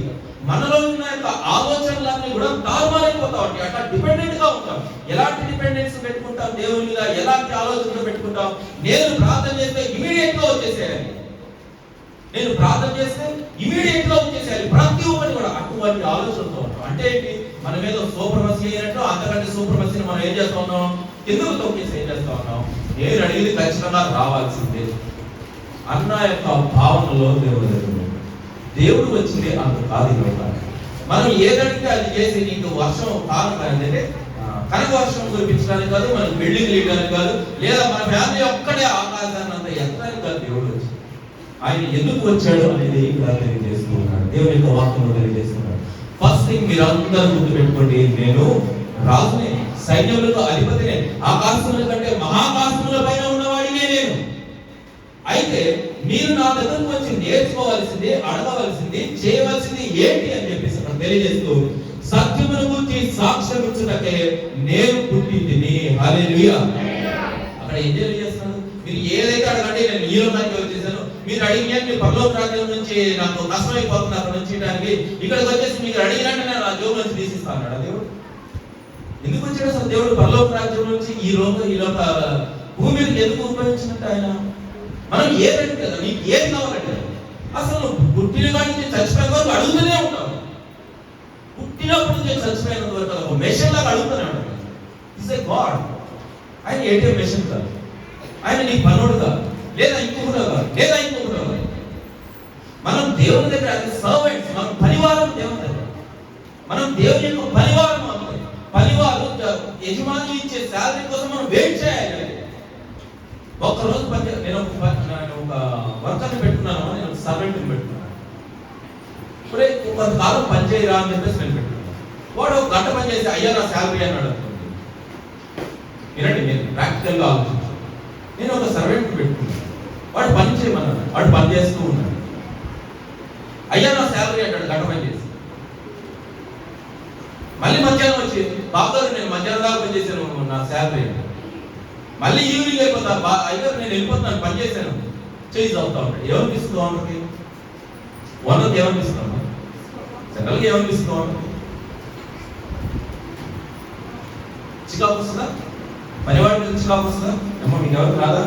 మనలో ఉన్న యొక్క ఆలోచనలన్నీ కూడా తారుమారైపోతా ఉంటాయి. అట్లా డిపెండెంట్ గా ఉంటాం. ఎలాంటి డిపెండెన్స్ పెట్టుకుంటాం దేవుని మీద, ఎలాంటి ఆలోచనలు పెట్టుకుంటాం? నేను ప్రార్థన చేస్తే ఇమీడియట్ గా వచ్చేసేయాలి, నేను ప్రార్థన చేస్తే ఇమీడియట్ గా వచ్చేసేయాలి, ప్రతి ఒక్కటి కూడా అటువంటి ఆలోచనతో ఉంటాం. అంటే ఏంటి? మన మీద సూపర్మసీ అయినట్టు అంతకంటే సూపర్మసీని మనం ఏం చేస్తా ఉన్నాం? ఎందుకు తొక్కేసి ఏం చేస్తా ఉన్నాం? నేను అడిగింది ఖచ్చితంగా రావాల్సిందే అన్న యొక్క భావనలో దేవుడు వచ్చింది అంత కాదు. మనం ఏదంటే అది చేసి నీకు వర్షం కాలం అంటే కనక వర్షం కురిపించడానికి కాదు, మనకు బిల్డింగ్ లేయడానికి కాదు, లేదా మన ఫ్యామిలీ ఒక్కడే ఆకాశాన్ని అంత ఎత్తడానికి కాదు దేవుడు వచ్చింది. ఆయన ఎందుకు వచ్చాడు అనేది ఇక్కడ తెలియజేస్తూ ఉన్నాడు, దేవుని యొక్క వాక్యంలో తెలియజేస్తున్నాడు. ఫస్ట్ థింగ్ మీరు అందరూ గుర్తు పెట్టుకోండి, నేను రాజునే, సైన్యములకు అధిపతినే, ఆకాశముల కంటే మహాకాశముల పైన ఉన్నవాడినే నేను. అయితే మీరు నా దగ్గరకు వచ్చి నేర్చుకోవాల్సింది, అడగవలసింది, చేయవలసింది ఏంటి అని చెప్పేసి అక్కడ తెలియజేస్తూ, సత్యమును గురించి సాక్ష్యం ఇచ్చుటకే నేను పుట్టింది. హల్లెలూయా! అక్కడ ఏం తెలియజేస్తున్నాడు? మీరు ఏదైతే అడగండి, నేను ఈ లోకానికి వచ్చేసాను, మీరు అడిగిన పరలోక రాజ్యం నుంచి నాకు కష్టమైపోతుంది అక్కడ నుంచి ఇక్కడికి వచ్చేసి మీరు అడిగినట్టు నేను నా జోబు నుంచి తీసిస్తాను. దేవుడు ఎందుకు వచ్చాడు అసలు? దేవుడు పరలోక రాజ్యం నుంచి ఈ లోక భూమి మీదకి ఎందుకు ఉపయోగించినట్టు ఆయన? మనం ఏదంటే కదా, నీకు ఏది కావాలంటే అసలు పుట్టిన కాడి నుంచి చచ్చిపోయిన వరకు అడుగుతూనే ఉంటాం. పుట్టినప్పటి నుంచి చచ్చిపోయినంత వరకు ఒక మెషిన్ లాగా అడుగుతూనే ఉంటాం. It's a God. ఆయన ఏటీఎం మెషిన్ కాదు, ఆయన నీ పనుడు కాదు, లేదా ఇంకొకటి కాదు, లేదా ఇంకొకటి కాదు. మనం దేవుని దగ్గర అది సర్వెంట్స్, మనం పరివారం దేవుని దగ్గర, మనం దేవుని యొక్క పరివారం. పరివారం యజమాని ఇచ్చే శాలరీ కోసం మనం వెయిట్ చేయాలి. ఒక్కరోజు నేను ఒక వర్కర్ని పెట్టుకున్నాను, నేను ఒక సర్వెంట్ని పెట్టుకున్నాను. ఇప్పుడే కొంతకాలం పనిచేయరా అని చెప్పేసి నేను పెట్టుకున్నాను. వాడు ఒక గంట పని చేసి అయ్యా నా శాలరీ అన్నాడు అనుకోండి. వినండి, నేను ప్రాక్టికల్గా ఆలోచించాను. నేను ఒక సర్వెంట్ని పెట్టుకున్నాను, వాడు పని చేయమన్నాడు, వాడు పని చేస్తూ ఉన్నాడు. అయ్యా నా శాలరీ అంటాడు గంట పని చేసి. మళ్ళీ మధ్యాహ్నం వచ్చి బాబు నేను మధ్యాహ్నం దాకా పని చేశాను, నా శాలరీ. మళ్ళీ ఈవినింగ్ అయిపోతా, అయ్యో నేను వెళ్ళిపోతున్నాను, పని చేశాను, చేంజ్ అవుతా ఉంటాడు. ఏమనిపిస్తుంది ఓనర్కి? ఓనర్కి ఏమనిపిస్తుంది? జనరల్గా ఏమనిపిస్తుంది ఓనర్కి? చికాకు వస్తుందా? పనివాడి గురించి కావస్తుందా? అమ్మ మీకు ఎవరు రాదా?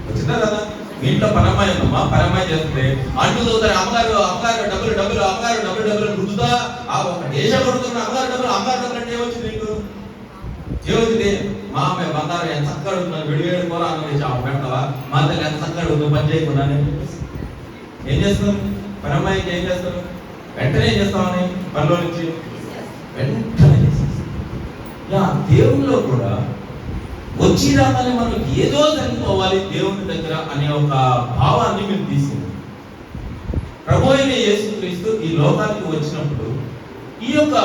వచ్చిందా రాదా? మీ ఇంట్లో పనమ్మాయి ఉందమ్మా, పనమ్మాయి చేస్తే అంటూ చదువుతారు అమ్మగారు డబ్బులు రుద్దుతా ఒక దేశం కొడుతున్న అమ్మగారు డబ్బులు అంటే ఏమొచ్చింది నీకు? ఏమొచ్చింది? మా అమ్మాయి బంగారం ఎంత చక్కగా అడుగుతున్నాను, విడివేడు కూర అన్నది చాప పెడతావా? మా తల్లి ఎంత చక్కగా అడుగుతుంది, పని చేయకుండా ఏం చేస్తారు? పనమ్మాయికి ఏం చేస్తారు? వెంటనే ఏం చేస్తామని పనిలో నుంచి వెంటనే చేసేస్తారు. దేవుల్లో కూడా వచ్చి రాగానే మనం ఏదో జరిగిపోవాలి దేవుని దగ్గర అనే ఒక భావాన్ని మీరు తీసుకుంది. ప్రభు అయిన యేసుక్రీస్తు ఈ లోకానికి వచ్చినప్పుడు ఈ యొక్క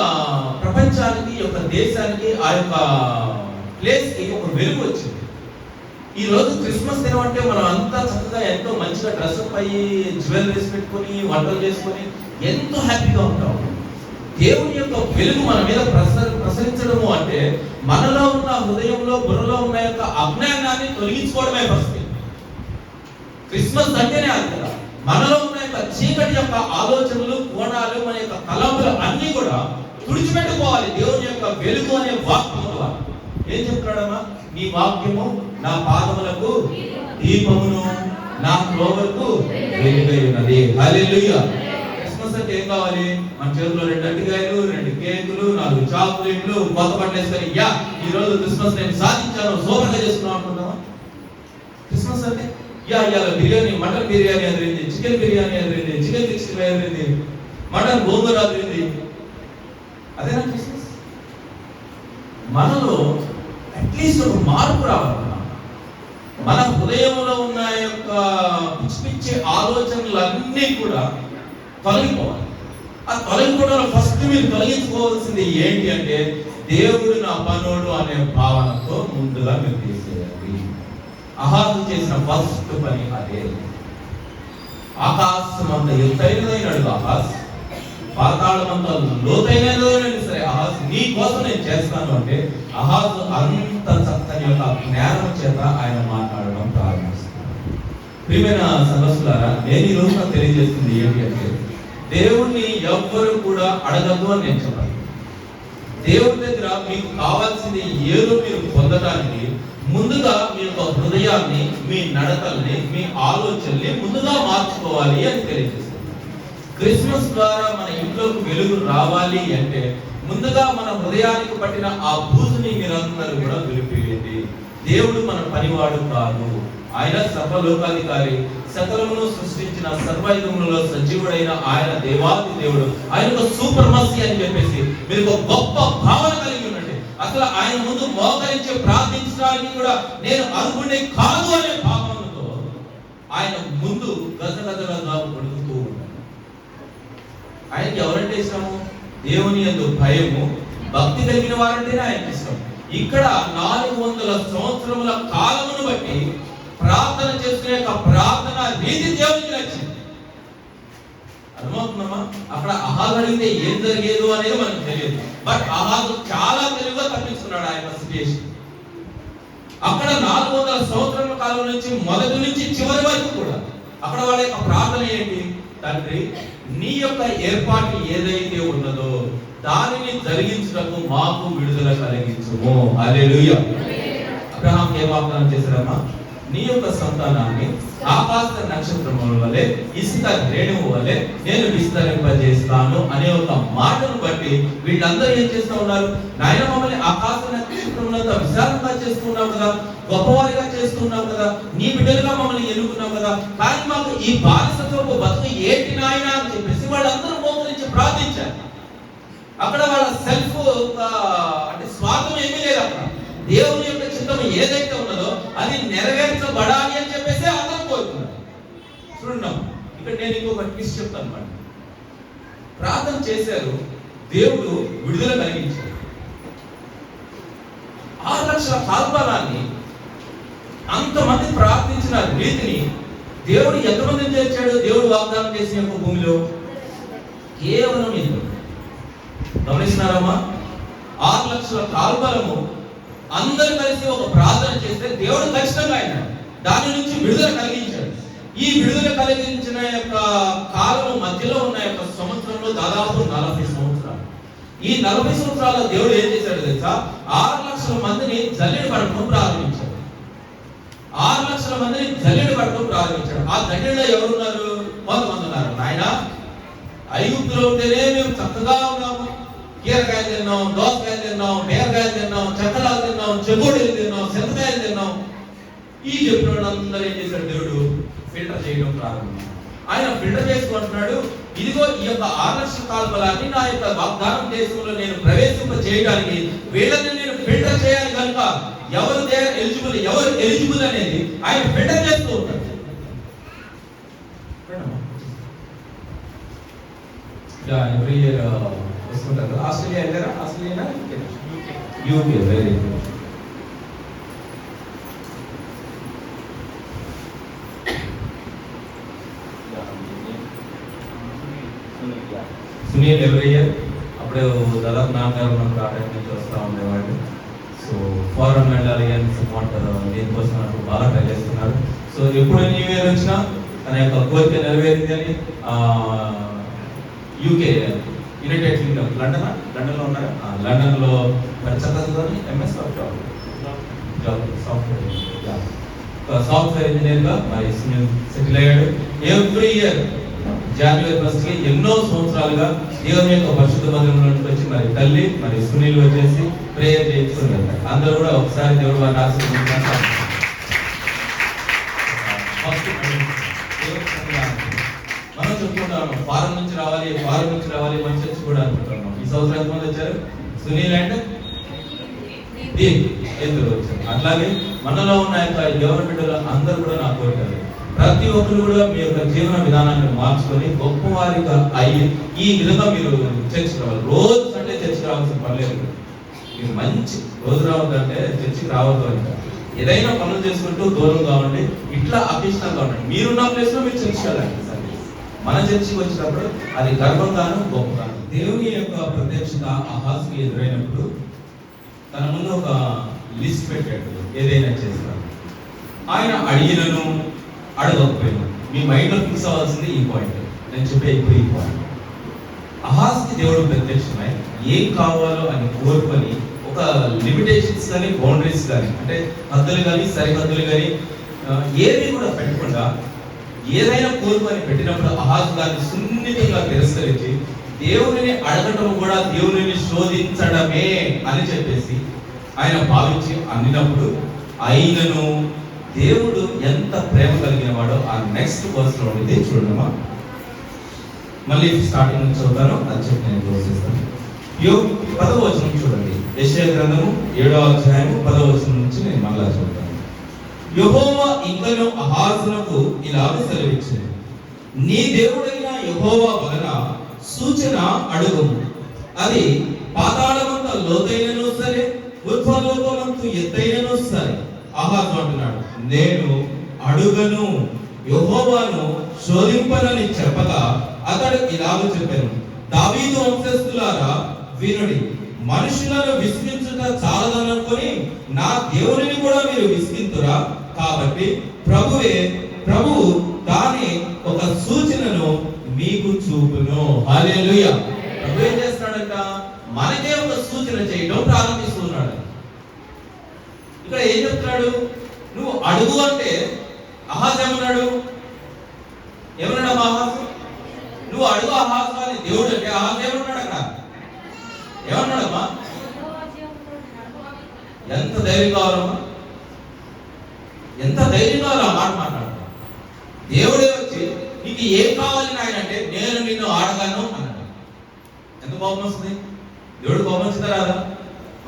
ప్రపంచానికి, ఈ యొక్క దేశానికి, ఆ యొక్క ప్లేస్కి ఒక వెలుగు వచ్చింది. ఈ రోజు క్రిస్మస్ దినం అంటే మనం అంతా చక్కగా ఎంతో మంచిగా డ్రెస్అప్ అయ్యి జ్యువెలరీస్ పెట్టుకొని వంటలు చేసుకొని ఎంతో హ్యాపీగా ఉంటాం. దేవుని యొక్క వెలుగు మన మీద ప్రసరించడము అంటే మనలో ఉన్న హృదయంలో, బుర్రలో ఉన్న యొక్క అజ్ఞానాన్ని తొలగించుకోవడమే పరిస్థితి. క్రిస్మస్ అంటేనే అది కదా. మనలో ఉన్న యొక్క చీకటి యొక్క ఆలోచనలు, కోణాలు, మన యొక్క తలంపులు అన్ని కూడా తుడిచిపెట్టుకోవాలి దేవుని యొక్క వెలుగు అనే వాక్యము ద్వారా. ఏం చెప్తున్నాడమ్మా? నీ వాక్యము నా పాదములకు దీపమును, నా త్రోవకు వెలుగై ఉన్నది. హల్లెలూయా. క్రిస్మస్ అంటే ఏం కావాలి? మన చేతిలో 2 అరటికాయలు, 2 కేకులు, 4 చాక్లెట్లు, కొత్త బట్టలు వేసుకొని ఈ రోజు క్రిస్మస్ నేను సాధించాను, సూపర్గా చేసుకున్నాం అనుకుంటామా? క్రిస్మస్ అంటే ఇవాళ బిర్యానీ, మటన్ బిర్యానీ అదిరింది, చికెన్ బిర్యానీ అదిరింది, చికెన్ 65 అదిరింది, మటన్ గోంగూర అదిరింది. అదేనా క్రిస్మస్? మనలో అట్లీస్ట్ ఒక మార్పు రావాలన్నా, మన హృదయంలో ఉన్న యొక్క పిచ్చి పిచ్చి ఆలోచనలన్నీ కూడా తొలగిపోవాలి. ఆ తొలగిపోవడంలో ఫస్ట్ మీరు తొలగించుకోవాల్సింది ఏంటి అంటే దేవుడు నా పనోడు అనే భావనతో ముందుగా మీరు తీసేయాలి. అహాజు చేసిన ఫస్ట్ పని అదే. ఆకాశం అంత ఎత్తైనదైనడు అహాజ్, పాతాళమంత లోతైనదైనా సరే అహాజ్ నీ కోసం నేను చేస్తాను అంటే అహాజ్ అంత చక్కని యొక్క జ్ఞానం చేత ఆయన మాట్లాడడం ప్రారంభిస్తాడు. ప్రియమైన సదస్సులారా, నేను ఈ రోజు నాకు తెలియజేస్తుంది ఏంటి అంటే దేవుణ్ణి ఎవ్వరు కూడా అడగద్దు అని నేను చెప్పాలి. దేవుడి దగ్గర మీకు కావాల్సింది ఏదో మీరు పొందడానికి ముందుగా మీ యొక్క హృదయాన్ని, మీ నడకల్ని, మీ ఆలోచనల్ని ముందుగా మార్చుకోవాలి అని తెలియజేస్తుంది. క్రిస్మస్ ద్వారా మన ఇంట్లోకి వెలుగు రావాలి అంటే ముందుగా మన హృదయానికి పట్టిన ఆ బూజుని మీరందరూ కూడా వెలిపివేయండి. దేవుడు మన పనివాడు కాదు, ఆయన సర్వలోకాధికారి, సకలమును సృష్టించిన సర్వయుగములలో సజీవుడైన ఆయన దేవాది దేవుడు. ఆయన ఒక సూపర్ మసీ అని చెప్పేసి మీరు ఒక గొప్ప భావన కలిగి ఉండండి. అసలు ఆయన ముందు మోకరించి ప్రార్థించడానికి కూడా నేను అర్హుడే కాదు అనే భావనతో ఆయన ముందు గజగజగా వణుకుతూ ఉంటాడు. ఆయనకి ఎవరంటే ఇష్టము? దేవుని యందు భయము, భక్తి కలిగిన వారంటేనే ఆయనకి ఇష్టం. ఇక్కడ 400 సంవత్సరముల కాలమును బట్టి ప్రార్థన చేసుకునే యొక్క ప్రార్థన రీతి దేవునికి నచ్చింది. అర్థమవుతుందమ్మా? అక్కడ అహాజు అడిగితే ఏం జరిగేదో అనేది మనకు తెలియదు. బట్ అహాజు చాలా తెలివిగా తప్పించుకున్నాడు ఆయన సిచ్యుయేషన్. అక్కడ 400 సంవత్సరాల కాలం నుంచి మొదటి నుంచి చివరి వరకు కూడా అక్కడ వాళ్ళ యొక్క ప్రార్థన ఏంటి? తండ్రి, నీ యొక్క ఏర్పాటు ఏదైతే ఉన్నదో దానిని జరిగించుటకు మాకు విడుదల కలిగించుము. హల్లెలూయా. అబ్రహాం ఏ వాగ్దానం చేశాడమ్మా? నీ యొక్క సంతానాన్ని ఆకాశ నక్షత్రముల వలె, ఇసుక రేణువు వలె నేను విస్తరింపజేస్తాను అనే ఒక మాటను బట్టి వీళ్ళందరూ ఏం చేస్తూ ఉన్నారు? నాయన, మమ్మల్ని ఆకాశ నక్షత్రములంతా విశాలంగా చేస్తున్నావు కదా, గొప్పవారిగా చేస్తున్నావు కదా, నీ బిడ్డలుగా మమ్మల్ని ఎన్నుకున్నావు కదా, కానీ మాకు ఈ బానిసత్వపు బతుకు ఏంటి నాయన అని చెప్పేసి వాళ్ళందరూ మోకరించి ప్రార్థించారు. అక్కడ వాళ్ళ సెల్ఫ్ అంటే స్వార్థం ఏమీ లేదు. అక్కడ దేవుని యొక్క చిత్తం ఏదైతే ఉన్నదో అది నెరవేర్చబడాలి అని చెప్పేసి అందరూ కోరుకున్నారు. చూడండి, ఇక్కడ నేను ఇంకొక ట్విస్ట్ చెప్తాను అన్నమాట. ప్రార్థన చేశారు, దేవుడు విడుదల కలిగించాడు. 6 లక్షల కాల్పాలాన్ని అంతమంది ప్రార్థించిన రీతిని దేవుడు ఎంతమందిని చేర్చాడు? దేవుడు వాగ్దానం చేసిన యొక్క భూమిలో కేవలం ఎందుకు గమనిస్తున్నారమ్మా? 6 లక్షల కాల్బలము అందరూ కలిసి ఒక ప్రార్థన చేస్తే దేవుడు ఖచ్చితంగా ఆయన దాని నుంచి విడుదల కలిగించాడు. ఈ విడుదల కలిగించిన యొక్క కాలము మధ్యలో ఉన్న యొక్క సంవత్సరంలో దాదాపు 40 సంవత్సరాలు. ఈ 40 సంవత్సరాల దేవుడు ఏం చేశాడు తెలుసా? 6 లక్షల మందిని జల్లెడ పడటం ప్రారంభించాడు. 6 లక్షల మందిని జల్లెడ పడటం ప్రారంభించాడు. ఆ జల్లెడలో ఎవరున్నారు? కొంతమంది ఉన్నారు. నాయన, ఐగుప్తులో ఉంటేనే మేము చక్కగా ఉన్నాము, కీరకాయలు తిన్నాం, దోసకాయలు తిన్నాం, బీరకాయలు తిన్నాం, చక్కలాలు తిన్నాం, చెగోడీలు తిన్నాం, చింతకాయలు తిన్నాం. ఈ చెప్పిన వాళ్ళందరూ ఏం చేశాడు? దేవుడు ఫిల్టర్ చేయడం ప్రారంభించాడు. ఆయన ఫిల్టర్ చేసుకుంటున్నాడు. ఇదిగో ఈ యొక్క 6 లక్షల కాల్బలాన్ని నా యొక్క వాగ్దానం దేశంలో నేను ప్రవేశింప చేయడానికి వీళ్ళని నేను ఫిల్టర్ చేయాలి కనుక ఎవరు ఎలిజిబుల్, ఎవరు ఎలిజిబుల్ అనేది ఆయన ఫిల్టర్ చేస్తూ ఉంటాడు. ఎవ్రీ ఇయర్ వస్తుంటారు. ఆస్ట్రేలియా వెళ్ళారా? Australia, UK. Very good. Sunil every year అప్పుడు దాదాపు నాన్నగారు ఉన్నప్పుడు ఆ టైం నుంచి వస్తూ ఉండేవాళ్ళు. సో ఫారెన్ వెళ్ళాలి అని దీనికోసం నాకు బాగా ట్రై చేస్తున్నారు. సో ఎప్పుడు న్యూ ఇయర్ వచ్చినా తన యొక్క కోరిక నెరవేరింది అని యూకే, యునైటెడ్ కింగ్డమ్, లండన్లో ఉన్నారు. లండన్లో మరి చదువుకొని ఎంఎస్ సాఫ్ట్వేర్ ఇంజనీర్గా మరి సెటిల్ అయ్యాడు. ఎవ్రీ ఇయర్ జనవరి 1st ఎన్నో సంవత్సరాలుగా దేవుని యొక్క పరిశుద్ధ మందిరంలోకి వచ్చి మరి తల్లి మరి సునీల్ వచ్చేసి ప్రేయర్ చేయించుకుని వెళ్తారు. అందరూ కూడా ఒకసారి దేవుడు వారిని ఆశీర్వదించారు. మనం చెప్పుకుంటాము ఫారెన్ నుంచి రావాలి మంచి వచ్చి కూడా అనుకుంటున్నాం. ఈ సంవత్సరం ఎంతమంది వచ్చారు? సునీల్ అండ్ దీప్ ఇద్దరు వచ్చారు. అట్లాగే మనలో ఉన్న యొక్క గవర్నమెంట్ అందరూ కూడా నా కోరికలు ప్రతి ఒక్కరు కూడా మీ యొక్క జీవన విధానాన్ని మార్చుకొని గొప్పవారిగా అయ్యి ఈ విధంగా మీరు చర్చ్ రావాలి. రోజు అంటే చర్చ్ రావాల్సిన పర్లేదు. మీరు మంచి రోజు రావద్దంటే చర్చికి రావద్దు అంటే ఏదైనా పనులు చేసుకుంటూ దూరంగా ఉండి ఇట్లా అభిష్టంగా ఉండండి. మీరున్న ప్లేస్ లో మీరు చర్చ్ వెళ్ళండి. మన చర్చికి వచ్చినప్పుడు అది గర్వంగాను గొప్పగాను. దేవుని యొక్క ప్రత్యక్షత ఆహాజుకి ఎదురైనప్పుడు తన ముందు ఒక లిస్ట్ పెట్టాడు, ఏదైనా చేస్తాడు. ఆయన అడిగినను అడగకపోయినా మీ మైండ్ లో ఫిక్స్ అవ్వాల్సింది ఈ పాయింట్. నేను చెప్పే ఇప్పుడు ఈ పాయింట్. అహాజ్కి దేవుడు ప్రత్యక్షమై ఏం కావాలో అని కోరుకొని ఒక లిమిటేషన్స్ కానీ బౌండరీస్ కానీ అంటే హద్దులు కానీ సరిహద్దులు కానీ ఏవి కూడా పెట్టకుండా ఏదైనా కోరుకొని పెట్టినప్పుడు అహాజ్ గారిని సున్నితంగా తిరస్కరించి దేవుడిని అడగటం కూడా దేవుడిని శోధించడమే అని చెప్పేసి ఆయన భావించి అన్నినప్పుడు ఆయనను దేవుడు ఎంత ప్రేమ కలిగిన వాడో ఆ నెక్స్ట్ వర్స్ లో ఉండేది చూడమ్మా. మళ్ళీ స్టార్టింగ్ నుంచి చదువుతాను, అది చెప్పి నేను క్లోజ్ చేస్తాను. 10వ వచనం చూడండి. యెషయా గ్రంథము 7వ అధ్యాయము 10వ వచనం నుంచి నేను మళ్ళా చదువుతాను. యెహోవా ఇంకను అహాజునకు ఇలాగ సెలవిచ్చెను, నీ దేవుడైన యెహోవా వలన సూచన అడుగుము, అది పాతాళమంత లోతైనను సరే ఉర్ధ్వలోకమంత ఎత్తైనను సరే. అహాజు అంటున్నాడు, నేను అడుగను, యెహోవాను శోధింపనని చెప్పగా అతడు ఇలాగ చెప్పాను, దావీదు వంశస్థులారా వినుడి, మనుషులను విసిగించుట చాలదనుకొని నా దేవునిని కూడా మీరు విసిగింతురా? కాబట్టి ప్రభువు దాని ఒక సూచనను మీకు చూపును. హల్లెలూయా. ప్రభు ఏం చేస్తున్నాడంట? మనకే ఒక సూచన చేయడం ప్రారంభిస్తున్నాడు. ఇక్కడ ఏం చెప్తున్నాడు? నువ్వు అడుగు అంటే అహాజ్ ఏమన్నాడు? ఏమన్నాడు అహాజ్? నువ్వు అడుగు అహాజ్ అని దేవుడు అంటే అహాజ్ ఏమన్నాడు? అక్కడ ఏమన్నాడమ్మా? ఎంత ధైర్యం కావాలమ్మా, ఎంత ధైర్యం కావాలి ఆ మాట మాట్లాడు. దేవుడే వచ్చి నీకు ఏం కావాలి నాయన అంటే నేను నిన్ను ఆడగాను అన్నాడు. ఎంత కోపం వస్తుంది? దేవుడు కోపం వస్తుందా రాదా?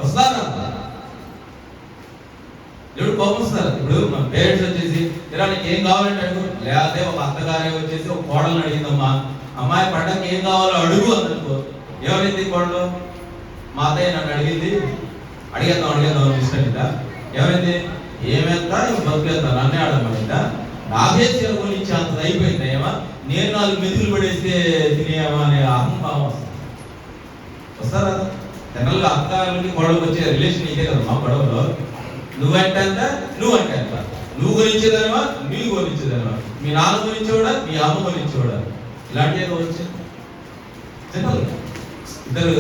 వస్తారా? దేవుడు కోపం వస్తారు. ఇప్పుడు మన పేరెంట్స్ వచ్చేసి ఇలా నీకు ఏం కావాలంటే అడుగు, లేకపోతే ఒక అత్తగారే వచ్చేసి ఒక కోడలను అడిగిందమ్మా, అమ్మాయి పండగకి ఏం కావాలో అడుగు అందనుకో. ఏమైంది కోడలు? మా అత్తయ్య నన్ను అడిగింది, అడిగేద్దాం ఇష్టం. ఏమైంది? ఏమైందా బతుకేద్దా, నన్నే అడగమంట, నాకే చెరువులు ఇచ్చే అంత అయిపోయింది. ఏమా నేను 4 మెతుకులు పడేస్తే తినేమా అనే అహంభావం వస్తారా? జనరల్ గా అక్కలకి గొడవకు వచ్చే రిలేషన్ ఇదే కదా మా గొడవలో. నువ్వంటే ఎంత, నువ్వంటే ఎంత, నువ్వు గురించేదనమా, నీ గురించేదనమా, మీ నాన్న గురించి కూడా, మీ అమ్మ గురించి కూడా, ఇలాంటివి వచ్చే జనరల్ ఇద్దరు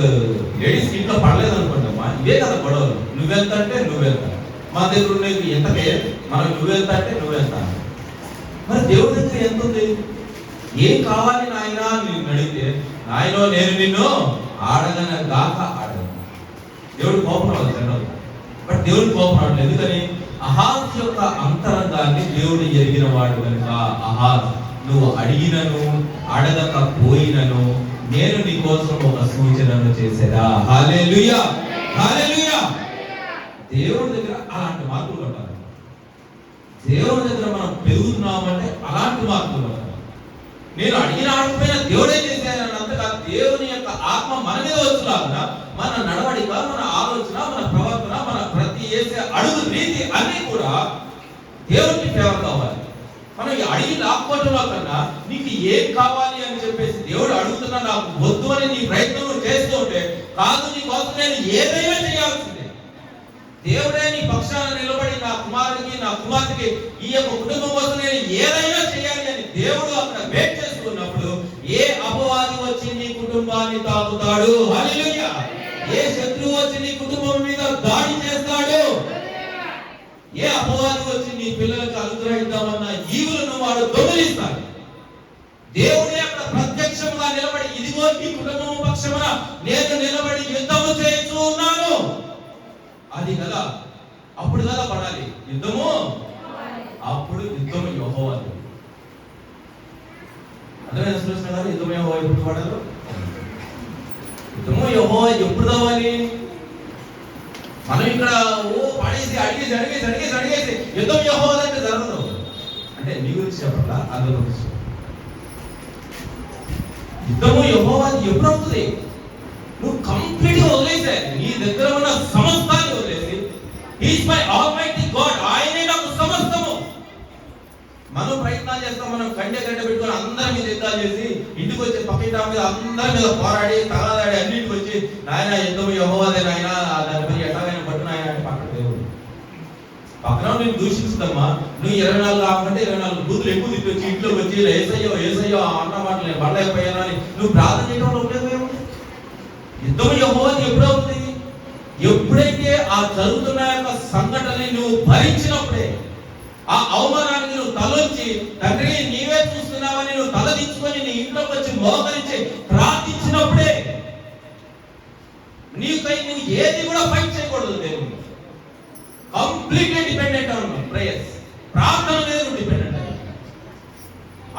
లేడీస్ ఇంట్లో పడలేదు అనుకోండమ్మా, ఇవే కదా గొడవలు. నువ్వెళ్తా అంటే నువ్వెళ్తా, మా దగ్గర ఉండేది ఎంతకే, మనం నువ్వెళ్తా అంటే నువ్వెళ్తా. మరి దేవుడి దగ్గర ఎంత ఉంది? ఏం కావాలి నాయన నిన్ను అడిగితే, నాయనో నేను నిన్ను ఆడగన గాక ఆడగను. దేవుడు కోపం రావాలి జనరల్, బట్ దేవుడు కోపం రావట్లేదు. ఎందుకని? అహాజ్ యొక్క అంతరంగాన్ని దేవుడు ఎరిగిన వాడు కనుక, అహాజ్ నువ్వు అడిగినను అడగక పోయినను నేను నీ కోసం ఒక సూచనను చేసేదా. హల్లెలూయా, హల్లెలూయా. దేవుడి దగ్గర అలాంటి మార్పులు ఉండాలి. దేవుడి దగ్గర మనం పెరుగుతున్నామంటే అలాంటి మార్పులు ఉండాలి. నేను అడిగిన ఆడకపోయినా దేవుడే చేశానంతగా దేవుని యొక్క ఆత్మ మన మీద వచ్చులాగా మన నడవడిక, మన ఆలోచన, మన ప్రవర్తన, మన ప్రతి చేసే అడుగు రీతి అన్ని కూడా దేవునికి ఫేవర్ కావాలి. మనం అడిగి లాక్కోవటంలో కన్నా నీకు ఏం కావాలి అని చెప్పేసి దేవుడు అడుగుతున్నా, నాకు వద్దు అని నీ ప్రయత్నం చేస్తూ ఉంటే, కాదు నీ కోసం నేను ఏదైనా చేయాల్సిందే. దేవుడే నీ పక్షాన నిలబడి నా కుమారుడికి, నా కుమార్తెకి, ఈ యొక్క కుటుంబం కోసం నేను ఏదైనా చేయాలి అని దేవుడు అక్కడ వెయిట్ చేస్తున్నప్పుడు, ఏ అపవాది వచ్చి నీ కుటుంబాన్ని తాకుతాడు? హల్లెలూయా. ఏ శత్రువు వచ్చి నీ కుటుంబం మీద దాడి చేస్తాడు? ఏ అపవాది వచ్చి నీ పిల్లలకు అనుగ్రహిద్దామన్న ఈవులను వాడు దొంగిలిస్తాడు. దేవుడే అక్కడ ప్రత్యక్షంగా నిలబడి, ఇదిగో ఈ కుటుంబం పక్షమున నేను నిలబడి యుద్ధము చేస్తూ ఉన్నాను. అది కదా, అప్పుడు కదా పడాలి యుద్ధము. అప్పుడు యుద్ధము యెహోవాది. అర్థమైందా సురేష్ గారు? యుద్ధము యెహోవా ఎప్పుడు పడాలి? యుద్ధము యెహోవా ఎప్పుడు కావాలి? మనం ఇక్కడ పడేసి అడిగేసి యుద్ధం యెహోవా అంటే జరగదు. అంటే నీ గురించి చెప్పట్లా, అందరి గురించి. యుద్ధము యెహోవాది ఎప్పుడు అవుతుంది? నువ్వు కంప్లీట్ గా వదిలేసే, నీ దగ్గర ఉన్న సమస్తాన్ని వదిలేసి, హీస్ మై ఆల్మైటీ గాడ్, ఆయనే నాకు సమస్తము. మనం ప్రయత్నాలు చేస్తాం, మనం గంట పెట్టుకొని అందరి మీద యుద్ధాలు చేసి, ఇంటికి వచ్చి పక్కింటి మీద అందరి మీద పోరాడి తగాదాడి అన్నింటికి వచ్చి, నాయన యుద్ధం యెహోవాదే నాయన, దానిపై ఎట్లాగైనా పట్టు నాయన అంటే పక్కన దేవుడు పక్కన నేను దూషిస్తుందమ్మా. నువ్వు 24 కాకుండా 24 బూతులు ఎక్కువ తిప్పొచ్చి ఇంట్లోకి వచ్చి ఏసయ్యో అన్న మాటలు నేను పడలేకపోయాను అని నువ్వు ప్రార్థన చేయడంలో ఉపయోగం. యుద్ధం యెహోవాది ఎప్పుడు అవుతుంది? ఎప్పుడైతే ఆ జరుగుతున్న యొక్క సంఘటనని నువ్వు భరించినప్పుడే, ఆ అవమానానికి నువ్వు తలొచ్చి, తండ్రి నీవే చూస్తున్నావని నువ్వు తల దించుకొని నీ ఇంట్లోకి వచ్చి మోకరించి ప్రార్థించినప్పుడే, నీకై నువ్వు ఏది కూడా ఫైట్ చేయకూడదు. దేవుని కంప్లీట్లీ డిపెండెంట్ ఆన్ ప్రేయర్స్. ప్రార్థన మీద నువ్వు డిపెండెంట్ అయ్యి,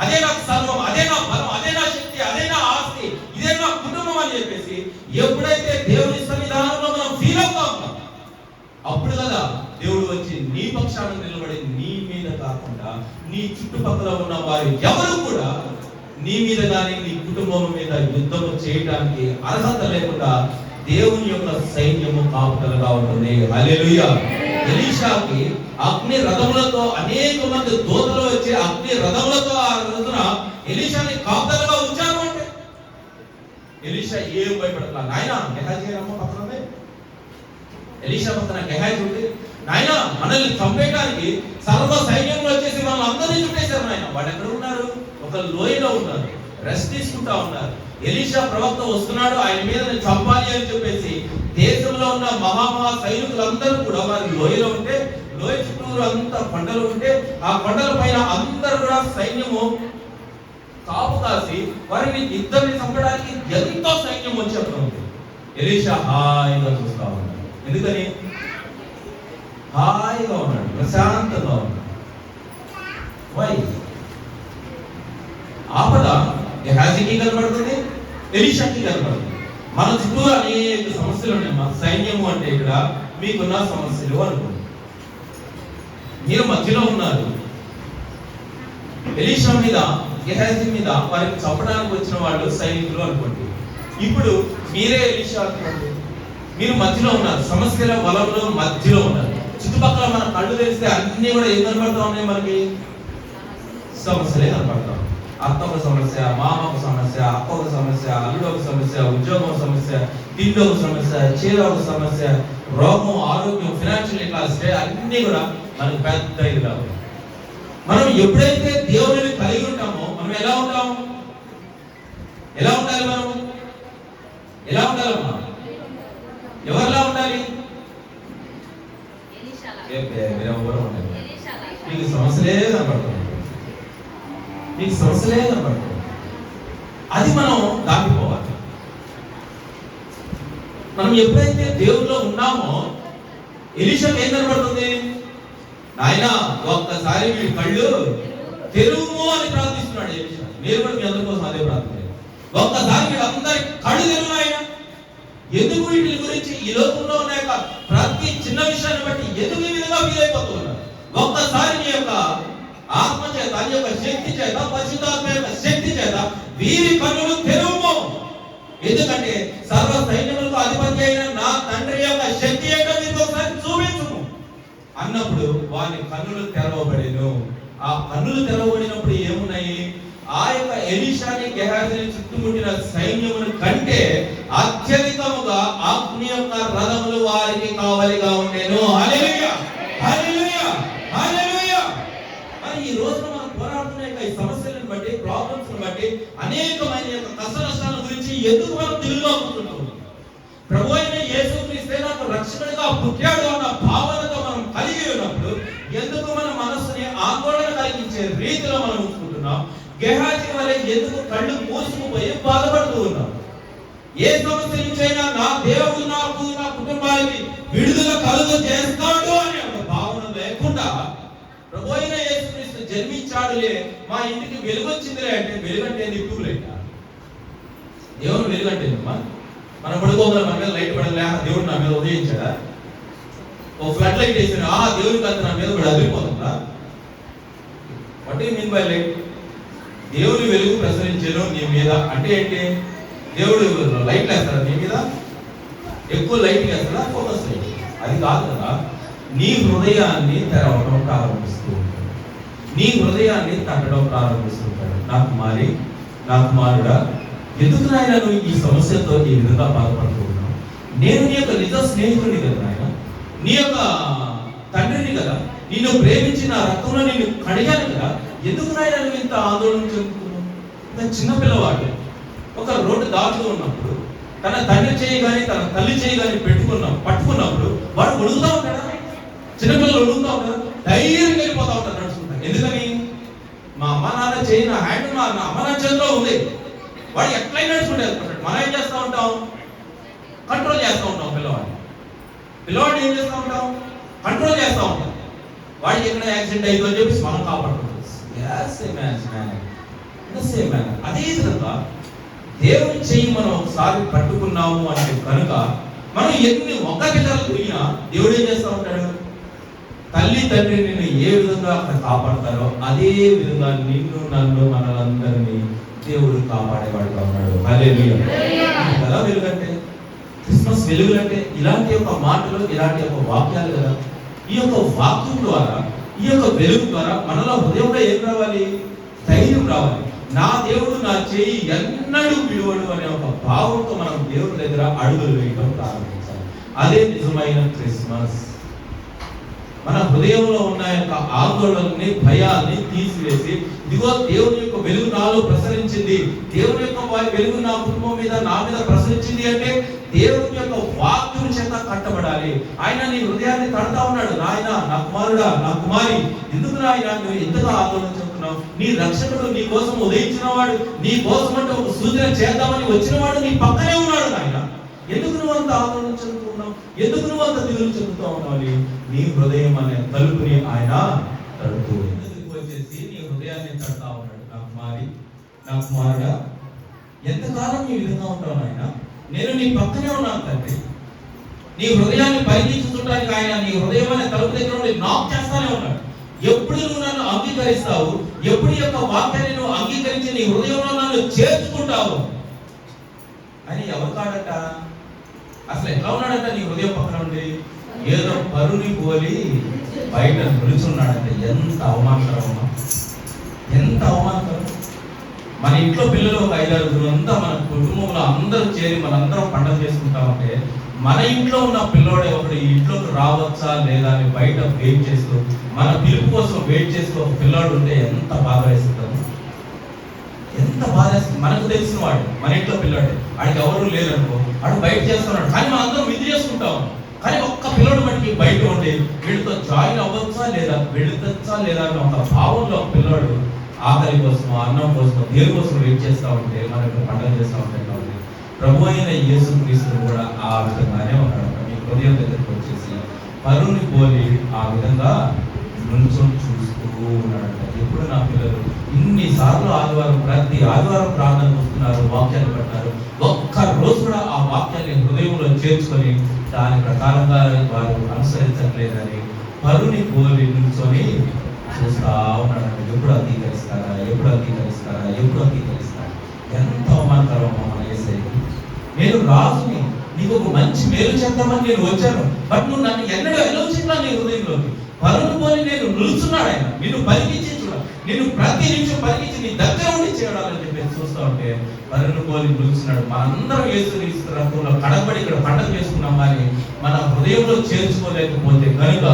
అదే నాకు సర్వం, అదే నా బలం, అదే నా శక్తి, అదే నా ఆస్తి, ఇదే నా కుటుంబం అని చెప్పేసి ఎప్పుడైతే దేవుని సన్నిధానంలో మనం ఫీల్ అవుతా ఉంటాం, అప్పుడు కదా దేవుడు వచ్చి నీ పక్షాన నిలబడి, నీ మీద కాకుండా నీ చుట్టుపక్కల ఉన్న వారు ఎవరు కూడా నీ మీద కానీ నీ కుటుంబం మీద యుద్ధం చేయడానికి అర్హత లేకుండా దేవుని యొక్క సైన్యము కాపుదలగా ఉంటుంది. హల్లెలూయా. ఎలీషాకి అగ్ని రథములతో అనేక మంది దూతలు వచ్చి అగ్ని రథములతో ఆ రోజున ఎలీషాని కాపుదలగా ఉంచారు. అంటే ఎలీషా ఏం భయపడట్లా. నాయన గెహాజీ పక్కనే ఎలీషా పక్కన గెహాజీ ఉంది. నాయన మనల్ని చంపేయడానికి సర్వ సైన్యంలో వచ్చేసి మనం అందరినీ చుట్టేశారు. నాయన వాడు ఎక్కడ ఉన్నారు? ఒక లోయలో ఉన్నారు, రెస్ట్ తీసుకుంటా ఉన్నారు. ఎలీషా ప్రవక్త వస్తున్నాడు, ఆయన మీద చంపాలి అని చెప్పేసి దేశంలో ఉన్న మహా సైనికులందరూ కూడా వారి లోయలో ఉంటే, లోయ చుట్టూరు అంతా కొండలు ఉంటే, ఆ కొండల పైన అందరూ కూడా సైన్యము కాపు కాసి వారిని ఇద్దరిని చంపడానికి ఎంతో సైన్యం వచ్చేస్తుంది. ఎలీషా హాయిగా చూస్తా ఉన్నాడు. ఎందుకని? హాయిగా ఉన్నాడు, ప్రశాంతంగా ఉన్నాడు. వై? ఆపద గెహాజీకి కనబడుతుంది, ఎలీషాకి కనబడుతుంది. మన చుట్టూ అనేక సమస్యలు ఉన్నాయి. సైన్యము అంటే ఇక్కడ మీకున్న సమస్యలు అనుకోండి. మీరు మధ్యలో ఉన్నారు. ఎలీషా మీద, గెహాజీ మీద వారికి చంపడానికి వచ్చిన వాళ్ళు సైనికులు అనుకోండి. ఇప్పుడు మీరే ఎలీషా అనుకోండి. మీరు మధ్యలో ఉన్నారు, సమస్యల వలంలో మధ్యలో ఉన్నారు. చుట్టుపక్కల మన కళ్ళు తెరిస్తే అన్ని కూడా ఏం కనపడతా ఉన్నాయి? మనకి సమస్యలే కనపడతాం. అత్తొక సమస్య, మామకు సమస్య, అక్కకు సమస్య, అల్లుడొక సమస్య, ఉద్యోగం సమస్య, తిండి ఒక సమస్య, చీర ఒక సమస్య, రోగం, ఆరోగ్యం, ఫైనాన్షియల్ ఇట్లా అన్ని కూడా మనకు పెద్ద ఇది కాదు. మనం ఎప్పుడైతే దేవుడిని కలిగి ఉంటామో మనం ఎలా ఉంటాం? ఎలా ఉండాలి? మనం ఎలా ఉండాలమ్మా? ఎవరిలా ఉండాలి? మీరెవరు ఉండాలి? మీకు సమస్యలే కనబడుతుంది, మీకు సమస్యలే కనబడుతుంది. అది మనం దాటిపోవాలి. మనం ఎప్పుడైతే దేవుల్లో ఉన్నామో ఎలీషాకి ఏం కనబడుతుంది? నాయన ఒక్కసారి వీడి కళ్ళు తెరువు అని ప్రార్థిస్తున్నాడు ఎలీషా. మీరు కూడా మీ అందరి కోసం అదే ప్రార్థన. ఒక్కసారి వీళ్ళందరి కళ్ళు తెరువు ఆయన. ఎందుకు వీటి గురించి ఈ లోకంలో ఉన్న యొక్క ప్రతి చిన్న విషయాన్ని బట్టి ఎందుకు ఈ విధంగా ఫీల్ అయిపోతున్నారు? ఒక్కసారి నీ యొక్క ఆత్మ చేత, నీ యొక్క శక్తి చేత, పరిశుద్ధాత్మ యొక్క శక్తి చేత వీరి కన్నులు తెరువు. ఎందుకంటే సర్వ సైన్యములకు అధిపతి అయిన నా తండ్రి యొక్క శక్తి ఏంటో మీకు ఒకసారి చూపించుము అన్నప్పుడు వారి కన్నులు తెరవబడెను. ఆ కన్నులు తెరవబడినప్పుడు ఏమున్నాయి? ఆ యొక్క ఎలీషాని గెహాజీని చుట్టుముట్టిన సైన్యమును కంటే అత్యధికముగా అగ్ని యొక్క రథములు వారికి కావలిగా ఉండెను. హల్లెలూయా, హల్లెలూయా, హల్లెలూయా. మరి ఈ రోజున మనం పోరాడుతున్న ఈ సమస్యలను బట్టి, ప్రాబ్లమ్స్ బట్టి, అనేకమైన యొక్క కష్ట నష్టాల గురించి ఎందుకు మనం దిగులుగా ఉంటున్నాం? ప్రభు అయిన యేసుక్రీస్తే నాకు రక్షకుడిగా పుట్టాడు అన్న భావనతో మనం కలిగి ఉన్నప్పుడు ఎందుకు మన మనస్సుని ఆందోళన కలిగించే రీతిలో మనం ఉంచుకుంటున్నాం? గెహాజీ వలె ఎందుకు కళ్ళు మూసుకుపోయి బాధపడుతూ ఉన్నాం? ఏ సమస్య నుంచైనా నా దేవుడు నాకు, నా కుటుంబానికి విడుదల కలుగు చేస్తాడు అనే ఒక భావన లేకుండా ప్రభు అయిన యేసుక్రీస్తు జన్మించాడులే, మా ఇంటికి వెలుగు వచ్చిందిలే అంటే వెలుగంటే నిప్పులేట. దేవుడు వెలుగంటే మనం పడుకోగల మన మీద లైట్ పడలే, దేవుడు నా మీద ఉదయించాడా? ఓ ఫ్లడ్ లైట్ వేసిన దేవుడి కాదు నా మీద కూడా అదిరిపోతుందా? What you mean by light? దేవుని వెలుగు ప్రసరించేను నీ మీద అంటే ఏంటి? దేవుడు లైట్ వేస్తాడా నీ మీద? ఎక్కువ లైట్ వేస్తాడా? Focus light? అది కాదు కదా. నీ హృదయాన్ని తెరవడం ప్రారంభిస్తూ ఉంటాడు, నీ హృదయాన్ని తట్టడం ప్రారంభిస్తూ ఉంటాడు. నా కుమారి, నా కుమారుడా, ఎందుకు నాయన నువ్వు ఈ సమస్యతో ఈ విధంగా బాధపడుతూ ఉన్నావు? నేను నీ యొక్క నిజ స్నేహితుడిని కదా నాయన, నీ యొక్క తండ్రిని కదా, నిన్ను ప్రేమించి నా రక్తంలో నిన్ను కడిగాను కదా, ఎందుకు నాయన నువ్వు ఇంత ఆందోళన చెందుతున్నావు? ఇంకా చిన్న పిల్లవాడు ఒక రోడ్డు దాటుతూ ఉన్నప్పుడు తన తండ్రి చేయి కానీ తన తల్లి చేయి కానీ పట్టుకున్నప్పుడు వాడు ఒడుగుతా ఉంటాడా? చిన్నపిల్లలు ఒడుగుతా ఉంటారు, ధైర్యంగా వెళ్ళిపోతా ఉంటారు నడుచుకుంటారు. ఎందుకని? మా అమ్మ నాన్న చేయి నా హ్యాండ్ మా అమ్మ నాన్న చేతిలో ఉంది, వాడు ఎట్లయినా నడుచుకుంటే వెళ్తుంటాడు. మనం ఏం చేస్తూ ఉంటాం? కంట్రోల్ చేస్తూ ఉంటాం పిల్లవాడిని ఏం చేస్తూ ఉంటాం? కంట్రోల్ చేస్తూ ఉంటాం. వాడికి ఎక్కడ యాక్సిడెంట్ అయిందో అని చెప్పి మనం కాపాడుకుంటాం. అదే విధంగా దేవుని చెయ్యి మనం ఒకసారి పట్టుకున్నాము అంటే కనుక మనం ఎన్ని ఒక్క పిల్లలు పోయినా దేవుడు ఏం చేస్తూ ఉంటాడు? తల్లి తండ్రి నిన్ను ఏ విధంగా అక్కడ కాపాడతారో అదే విధంగా నిన్ను నన్ను మనలందరినీ దేవుడు కాపాడేవాడుగా ఉన్నాడు. హల్లెలూయా. కదా వెలుగంటే, క్రిస్మస్ వెలుగులంటే ఇలాంటి యొక్క మాటలు, ఇలాంటి యొక్క వాక్యాలు కదా. ఈ యొక్క వాక్యం ద్వారా, ఈ యొక్క వెలుగు ద్వారా మనలో హృదయంలో ఏం రావాలి? ధైర్యం రావాలి. నా దేవుడు నా చేయి ఎన్నడూ విడువడు అనే ఒక భావంతో మనం దేవుడి దగ్గర అడుగులు వేయడం ప్రారంభించాలి. అదే నిజమైన క్రిస్మస్. మన హృదయంలో ఉన్న యొక్క ఆందోళనని, భయాన్ని తీసివేసి, ఇదిగో దేవుని యొక్క వెలుగు నాలో ప్రసరించింది, దేవుని యొక్క వెలుగు నా కుటుంబం మీద, నా మీద ప్రసరించింది అంటే దేవుని యొక్క వాక్యం చేత కట్టబడాలి. ఆయన నీ హృదయాన్ని తడతా ఉన్నాడు. నాయన, నా కుమారుడా, నా కుమారి, ఎందుకు నాయన నువ్వు ఎంతగా ఆందోళన చెందుతున్నావు? నీ రక్షకుడు నీ కోసం ఉదయించిన వాడు, నీ కోసం అంటే ఒక సూచన చేద్దామని వచ్చిన వాడు నీ పక్కనే ఉన్నాడు. నాయన, ఎందుకు నువ్వు అంత ఆందోళన చెందుతున్నావు? ఎందుకు నువ్వు అంత దిగులు చెందుతూ ఉన్నావు? నీ హృదయం అనే తలుపుని ఆయన తడుతూ వచ్చేసి నీ హృదయాన్ని తడతా ఉన్నాడు. నా కుమారి, నా కుమారుడా, ఎంతకాలం ఈ విధంగా ఉంటావు నాయన? నేను నీ పక్కనే ఉన్నాను తండ్రి. నీ హృదయాన్ని పరీక్షించడానికి ఆయన నీ హృదయం అనే తలుపు దగ్గర ఉండి నాక్ చేస్తానే ఉన్నాడు. ఎప్పుడు నువ్వు నన్ను అంగీకరిస్తావు, ఎప్పుడు ఈ యొక్క వాక్యాన్ని నువ్వు అంగీకరించి నీ హృదయంలో నన్ను చేర్చుకుంటావు అని ఎవరు కాడట? అసలు ఎట్లా ఉన్నాడంట నీ హృదయం పక్కన ఉండి? ఏదో పరుని పోలి బయట నిలుచున్నాడంటే ఎంత అవమానకరం, ఎంత అవమానకరం. మన ఇంట్లో పిల్లలు ఒక 5-6 అంతా మన కుటుంబంలో అందరూ చేరి మనందరం పండుగ చేసుకుంటామంటే మన ఇంట్లో ఉన్న పిల్లోడే ఒకటి ఈ ఇంట్లోకి రావచ్చా లేదా అని బయట వెయిట్ చేస్తూ, మన పిలుపు కోసం వెయిట్ చేస్తూ ఒక పిల్లోడు ఉంటే ఎంత బాధ వేస్తుంది, ఎంత ఎంత బాధేస్తుంది. మనకు తెలిసిన వాడు, మన ఇంట్లో పిల్లాడు, వాడికి ఎవరు లేరనుకో, వాడు బయట చేస్తున్నాడు, కానీ మనం అందరం విధి చేసుకుంటాం. కానీ ఒక్క పిల్లడు మనకి బయట ఉండి వీళ్ళతో జాయిన్ అవ్వచ్చా లేదా, వెళ్ళొచ్చా లేదా అని ఒక భావంలో ఒక పిల్లాడు ఆకలి కోసం, అన్నం కోసం, దేని కోసం వెయిట్ చేస్తూ ఉంటే, మనం ఇక్కడ పండుగ చేస్తూ ఉంటాం. కాబట్టి ప్రభు అయిన యేసుక్రీస్తు కూడా ఆ విధంగానే ఉన్నాడు. మీ హృదయం దగ్గరికి వచ్చేసి పరుని పోలి ఆ విధంగా నుంచొని చూస్తూ ఉన్నాడంట. ఎప్పుడు నా పిల్లలు ఇన్నిసార్లు ఆదివారం, ప్రతి ఆదివారం ప్రార్థనకు వస్తున్నారు, వాక్యాలు పట్టారు, ఒక్క రోజు కూడా ఆ వాక్యాన్ని హృదయంలో చేర్చుకొని దాని ప్రకారంగా వారు అనుసరించట్లేదని పరుని పోలి నుంచొని చూస్తా ఉన్నాడంట. ఎప్పుడు అంగీకరిస్తారా, ఎప్పుడు అంగీకరిస్తారా, ఎప్పుడు అంగీకరిస్తారా? ఎంత అవమానకరం మన యేసయ్యకి. నేను రాజుని, నీకు ఒక మంచి మేలు చేద్దామని నేను వచ్చాను, బట్ నువ్వు నన్ను ఎన్నడూ ఆలోచించా నీ హృదయంలోకి. పరుని పోలి నేను నిలుచున్నాడు ఆయన, నిన్ను పరిగించి చూడ, నేను ప్రతి నిమిషం పరిగించి నీ దగ్గర ఉండి చేయడాలని చెప్పి చూస్తూ ఉంటే పరుని పోలి నిలుచున్నాడు. మనందరం యేసుక్రీస్తు రక్తంలో కడబడి ఇక్కడ పండుగ చేసుకున్నాం, కానీ మన హృదయంలో చేర్చుకోలేకపోతే కనుక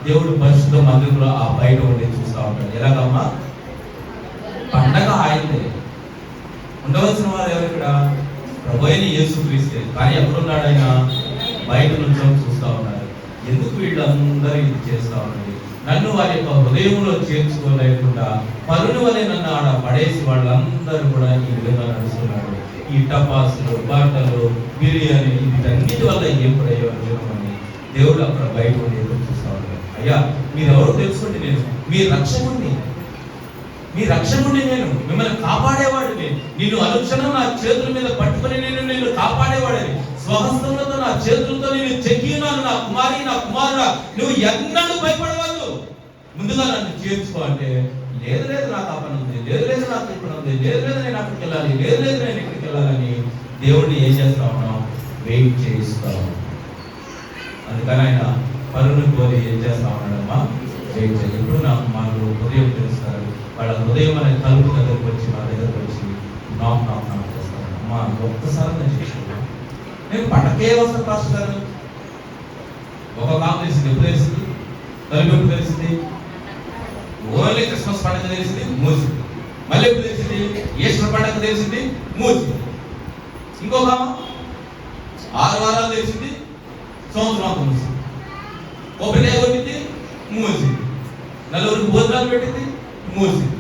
దేవుడు పరిశుద్ధ మందిరంలో ఆ బయట ఉండి చూస్తూ ఉంటాడు. ఎలాగమ్మా? పండగ ఆయనదే, ఉండవలసిన వారు ఎవరు ఇక్కడ? ప్రభు అయిన యేసుక్రీస్తే. కానీ ఎక్కడున్నాడు ఆయన? బయట నుంచి చూస్తూ ఉన్నాడు. ఎందుకు వీళ్ళందరూ ఇది చేస్తూ ఉన్నది? నన్ను వారి యొక్క హృదయంలో చేర్చుకోలేకుండా పరుని వలె నన్ను ఆడ పడేసి వాళ్ళందరూ కూడా ఈ విధంగా నడుస్తున్నాడు. ఈ టపాసులు, బట్టలు, బిర్యానీ, వీటన్నిటి వల్ల ఏం ప్రయోజనం అని దేవుడు అక్కడ బయట ఉండి చూస్తూ ఉన్నాడు. అయ్యా, మీరెవరో తెలుసుకుంటే నేను మీ రక్షకుడిని, మీ రక్షకుడిని, నేను మిమ్మల్ని కాపాడేవాడిని, నిన్ను అనుక్షణం నా చేతుల మీద పట్టుకుని నేను కాపాడేవాడిని, స్వహస్తములతో నా చేతులతో నేను చెక్కినాను, నా కుమారి, నా కుమారుడా, నువ్వు ఎన్నడూ భయపడవద్దు, ముందుగా నన్ను చేర్చుకో అంటే, లేదు లేదు నాకు ఆ పని ఉంది, లేదు లేదు నాకు ఇక్కడ ఉంది, లేదు లేదు నేను అక్కడికి వెళ్ళాలి, లేదు లేదు నేను ఇక్కడికి వెళ్ళాలని దేవుడిని ఏం చేస్తా ఉన్నాం? వెయిట్ చేస్తాం. అందుకని ఆయన పరుని పోలి ఏం చేస్తా ఉన్నాడమ్మా? వెయిట్ చేయాలి. ఎప్పుడు నాకు మాకు హృదయం తెలుస్తారు, వాళ్ళ హృదయం అనే తలుపు దగ్గరకు వచ్చి మా దగ్గరకు వచ్చి నాక్ నాక్ నాక్ చేస్తాను. అమ్మా ఒక్కసారి నేను చేసుకున్నాను, నేను పండకే వస్తాను పాస్టర్ గారు. ఒక కాలం తెలిసింది, ఎప్పుడు తెలిసింది? తలుపు ఎప్పుడు తెలిసింది? ఓన్లీ క్రిస్మస్ పండుగ తెలిసింది, మూసింది. మళ్ళీ ఎప్పుడు తెలిసింది? ఈస్టర్ పండుగ తెలిసింది, మూసింది. ఇంకో కాలం 6 వారాలు తెలిసింది, సంవత్సరం అంతా మూసింది. కొబ్బరికాయ కొట్టింది, మూసింది. నలుగురికి భోజనాలు పెట్టింది, మూసింది.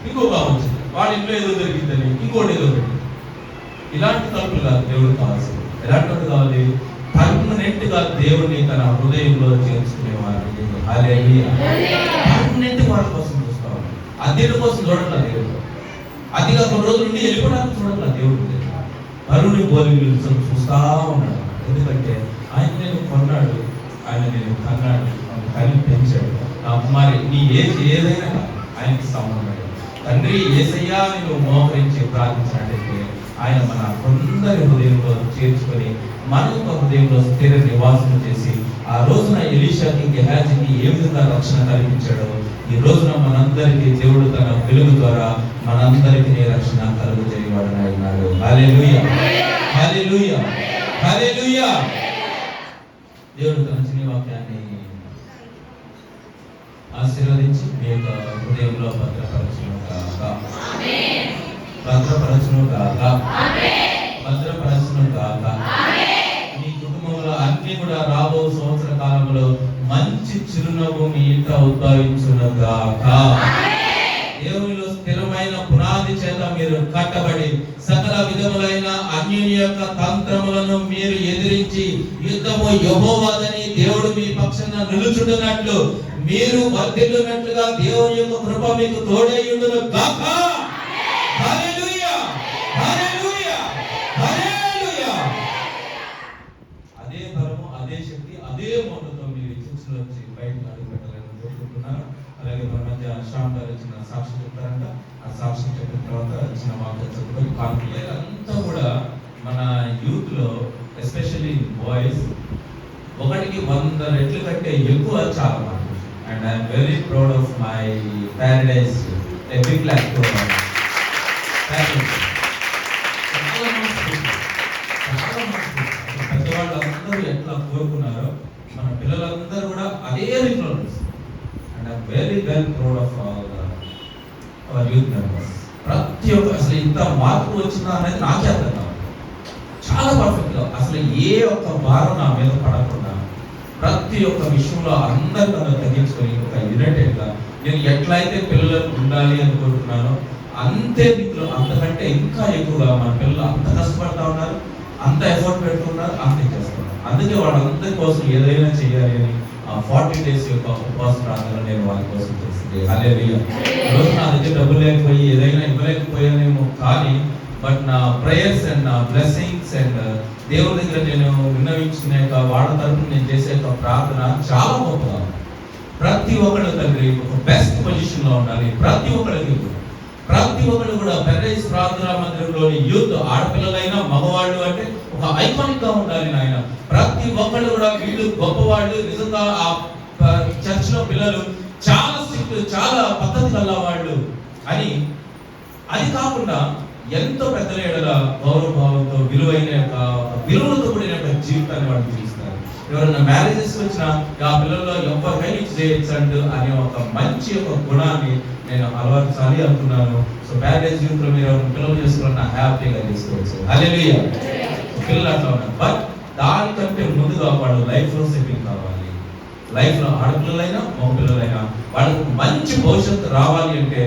ఇంకో కావచ్చు వాడి ఇంట్లో ఏదో దొరికిందని ఇంకోటి ఏదో పెట్టింది. ఇలాంటి తలుపులు కాదు దేవుడు కావాల్సింది. ఎలాంటి కావాలి? పర్మనెంట్ గా దేవుడిని తన హృదయంలో చేర్చుకునేవారు. పర్మనెంట్ వాళ్ళ కోసం చూస్తాం, అద్దెల కోసం చూడట్లా దేవుడు. అదిగా కొన్ని రోజులు నుండి వెళ్ళిపోవడానికి చూడట్లా దేవుడు. పరుని పోలి చూస్తా ఉన్నాడు. ఎందుకంటే ఆయన నేను కొన్నాడు, ఆయన నేను కన్నాడు, కని పెంచాడు. నా కుమారి నీ ఏదైనా ఆయనకి సంబంధం. తండ్రి యేసయ్యా నేను మోకరించి ప్రార్థించినట్టయితే ఆయన మన అందరి హృదయంలో చేర్చుకొని మన యొక్క హృదయంలో స్థిర నివాసం చేసి ఆ రోజున ఎలీషాకి, గెహాజీకి ఏ విధంగా రక్షణ కల్పించాడో ఈ రోజున మనందరికీ దేవుడు తన వెలుగు ద్వారా మనందరికీ రక్షణ కలుగు చేయబడిన ఉన్నాడు. హల్లెలూయా, హల్లెలూయా, హల్లెలూయా. దేవుడు తన చిన్న వాక్యాన్ని ఆశీర్వదించి మీ యొక్క హృదయంలో భద్రపరచును గాక, భద్రపరచును గాక, భద్రపరచును గాక. మీ కుటుంబంలో అన్ని కూడా రాబో సంవత్సర కాలంలో మంచి చిరునవ్వు మీ ఇంట ఉద్భవించును గాక. దేవునిలో స్థిరమైన పునాది చేత మీరు కట్టబడి సకల విధములైన అన్యుని యొక్క తంత్రములను మీరు ఎదిరించి యుద్ధము యెహోవాదని దేవుడు మీ పక్షాన నిలుచుంటున్నట్లు మీరు వర్ధిల్లునట్లుగా దేవుని యొక్క కృప మీకు తోడైయుండును గాక. హల్లెలూయా, హల్లెలూయా, హల్లెలూయా. అదే బలము, అదే శక్తి, అదే మౌనంతో మీరు చర్చిలో వచ్చి బయటకు అడుగు పెట్టాలని కోరుకుంటున్నాను. అలాగే మన మధ్య శ్యామ్ గారు ఇచ్చిన సాక్షి చెప్తారంట. ఆ సాక్షి చెప్పిన తర్వాత ఇచ్చిన వాక్యం చెప్పుకొని పిల్లలంతా కూడా మన యూత్ లో ఎస్పెషల్లీ బాయ్స్ 1కి 100 రెట్లు కంటే ఎక్కువ చాలా మంది. And I am very proud of my paradise. A big clap to them. Thank you. పెద్దవాళ్ళందరూ ఎట్లా కోరుకున్నారో మన పిల్లలందరూ కూడా అదే రీతిలో నడుస్తారు. And I am very well proud of our youth members. ప్రతి ఒక్క అసలు ఇంత మార్పు వచ్చిందా అనేది నాకే అర్థం కాదు. చాలా పర్ఫెక్ట్గా అసలు ఏ ఒక్క భారం నా మీద పడకుండా ప్రతి ఒక్క విషయంలో అందరికన్నా తగ్గించుకొని ఒక యునైటెడ్గా నేను ఎట్లయితే పిల్లలకు ఉండాలి అనుకుంటున్నానో అంతే రీతిలో అంతకంటే ఇంకా ఎక్కువగా మన పిల్లలు అంత కష్టపడతా ఉన్నారు, అంత ఎఫర్ట్ పెడుతున్నారు, అంతే చేస్తున్నారు. అందుకే వాళ్ళందరి కోసం ఏదైనా చేయాలి అని ఆ 40 days యొక్క ఉపవాస ప్రార్థన నేను వాళ్ళ కోసం చేసింది. హల్లెలూయా. రోజు నా దగ్గర డబ్బులు లేకపోయి ఏదైనా ఇవ్వలేకపోయానేమో, కానీ బట్ నా ప్రేయర్స్ అండ్ నా బ్లెస్సింగ్స్ అండ్ దేవుడి దగ్గర నేను విన్నవించుకునే వాళ్ళ తరపున నేను చేసే ప్రార్థన చాలా గొప్పగా ఉంది. ప్రతి ఒక్కళ్ళు తండ్రి ఒక బెస్ట్ పొజిషన్ లో ఉండాలి. ప్రతి ఒక్కళ్ళు కూడా పెర్రైస్ ప్రార్థనా మందిరంలోని యూత్ ఆడపిల్లలైనా మగవాళ్ళు అంటే ఒక ఐకానిక్ గా ఉండాలి నాయన. ప్రతి ఒక్కళ్ళు కూడా వీళ్ళు గొప్పవాళ్ళు, నిజంగా ఆ చర్చ్ లో పిల్లలు చాలా స్ట్రిక్ట్, చాలా పద్ధతి గల వాళ్ళు అని. అది కాకుండా ఎంతో పెద్దల ఎడల గౌరవభావంతో విలువలతో కూడిన జీవితాన్ని వాళ్ళు జీవిస్తారు. ఎవరైనా మ్యారేజెస్ వచ్చినా ఆ పిల్లల్లో ఎవరికైనా చేయొచ్చు అనే ఒక మంచి ఒక గుణాన్ని నేను అలవర్చాలి అనుకున్నాను. సో మ్యారేజ్ జీవితంలో మీరు పిల్లలు చేసుకోవాలన్నా హ్యాపీగా చేసుకోవచ్చు. హల్లెలూయా. పిల్లలు అట్లా ఉన్నారు. బట్ దానికంటే ముందుగా వాళ్ళు లైఫ్ లో సెటిల్ కావాలి. లైఫ్ లో ఆడపిల్లలైనా మగ పిల్లలైనా వాళ్ళకు మంచి భవిష్యత్తు రావాలి అంటే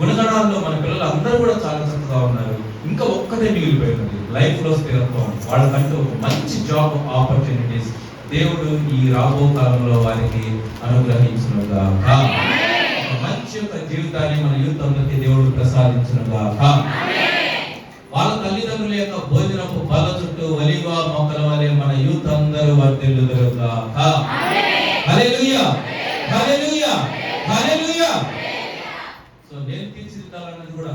గుణగణాల్లో మన పిల్లలు అందరూ కూడా చాలా చక్కగా ఉన్నారు. ఇంకా ఒక్కటే మిగిలిపోయినది లైఫ్ లో స్థిరత్వం. వాళ్ళకంటూ ఒక మంచి జాబ్ ఆపర్చునిటీస్ దేవుడు ఈ రాబో కాలంలో వారికి అనుగ్రహించునుగా. మంచి యొక్క జీవితాన్ని మన యూత్ అందరికీ దేవుడు ప్రసాదించునుగా. వాళ్ళ తల్లిదండ్రుల యొక్క భోజనపు బల్ల చుట్టూ ఒలీవ మొక్కల వలె మన యూత్ అందరూ వర్ధిల్లుదురుగా. హల్లెలూయా, హల్లెలూయా, హల్లెలూయా. సో నేను తీర్చిదిద్దాలన్నది కూడా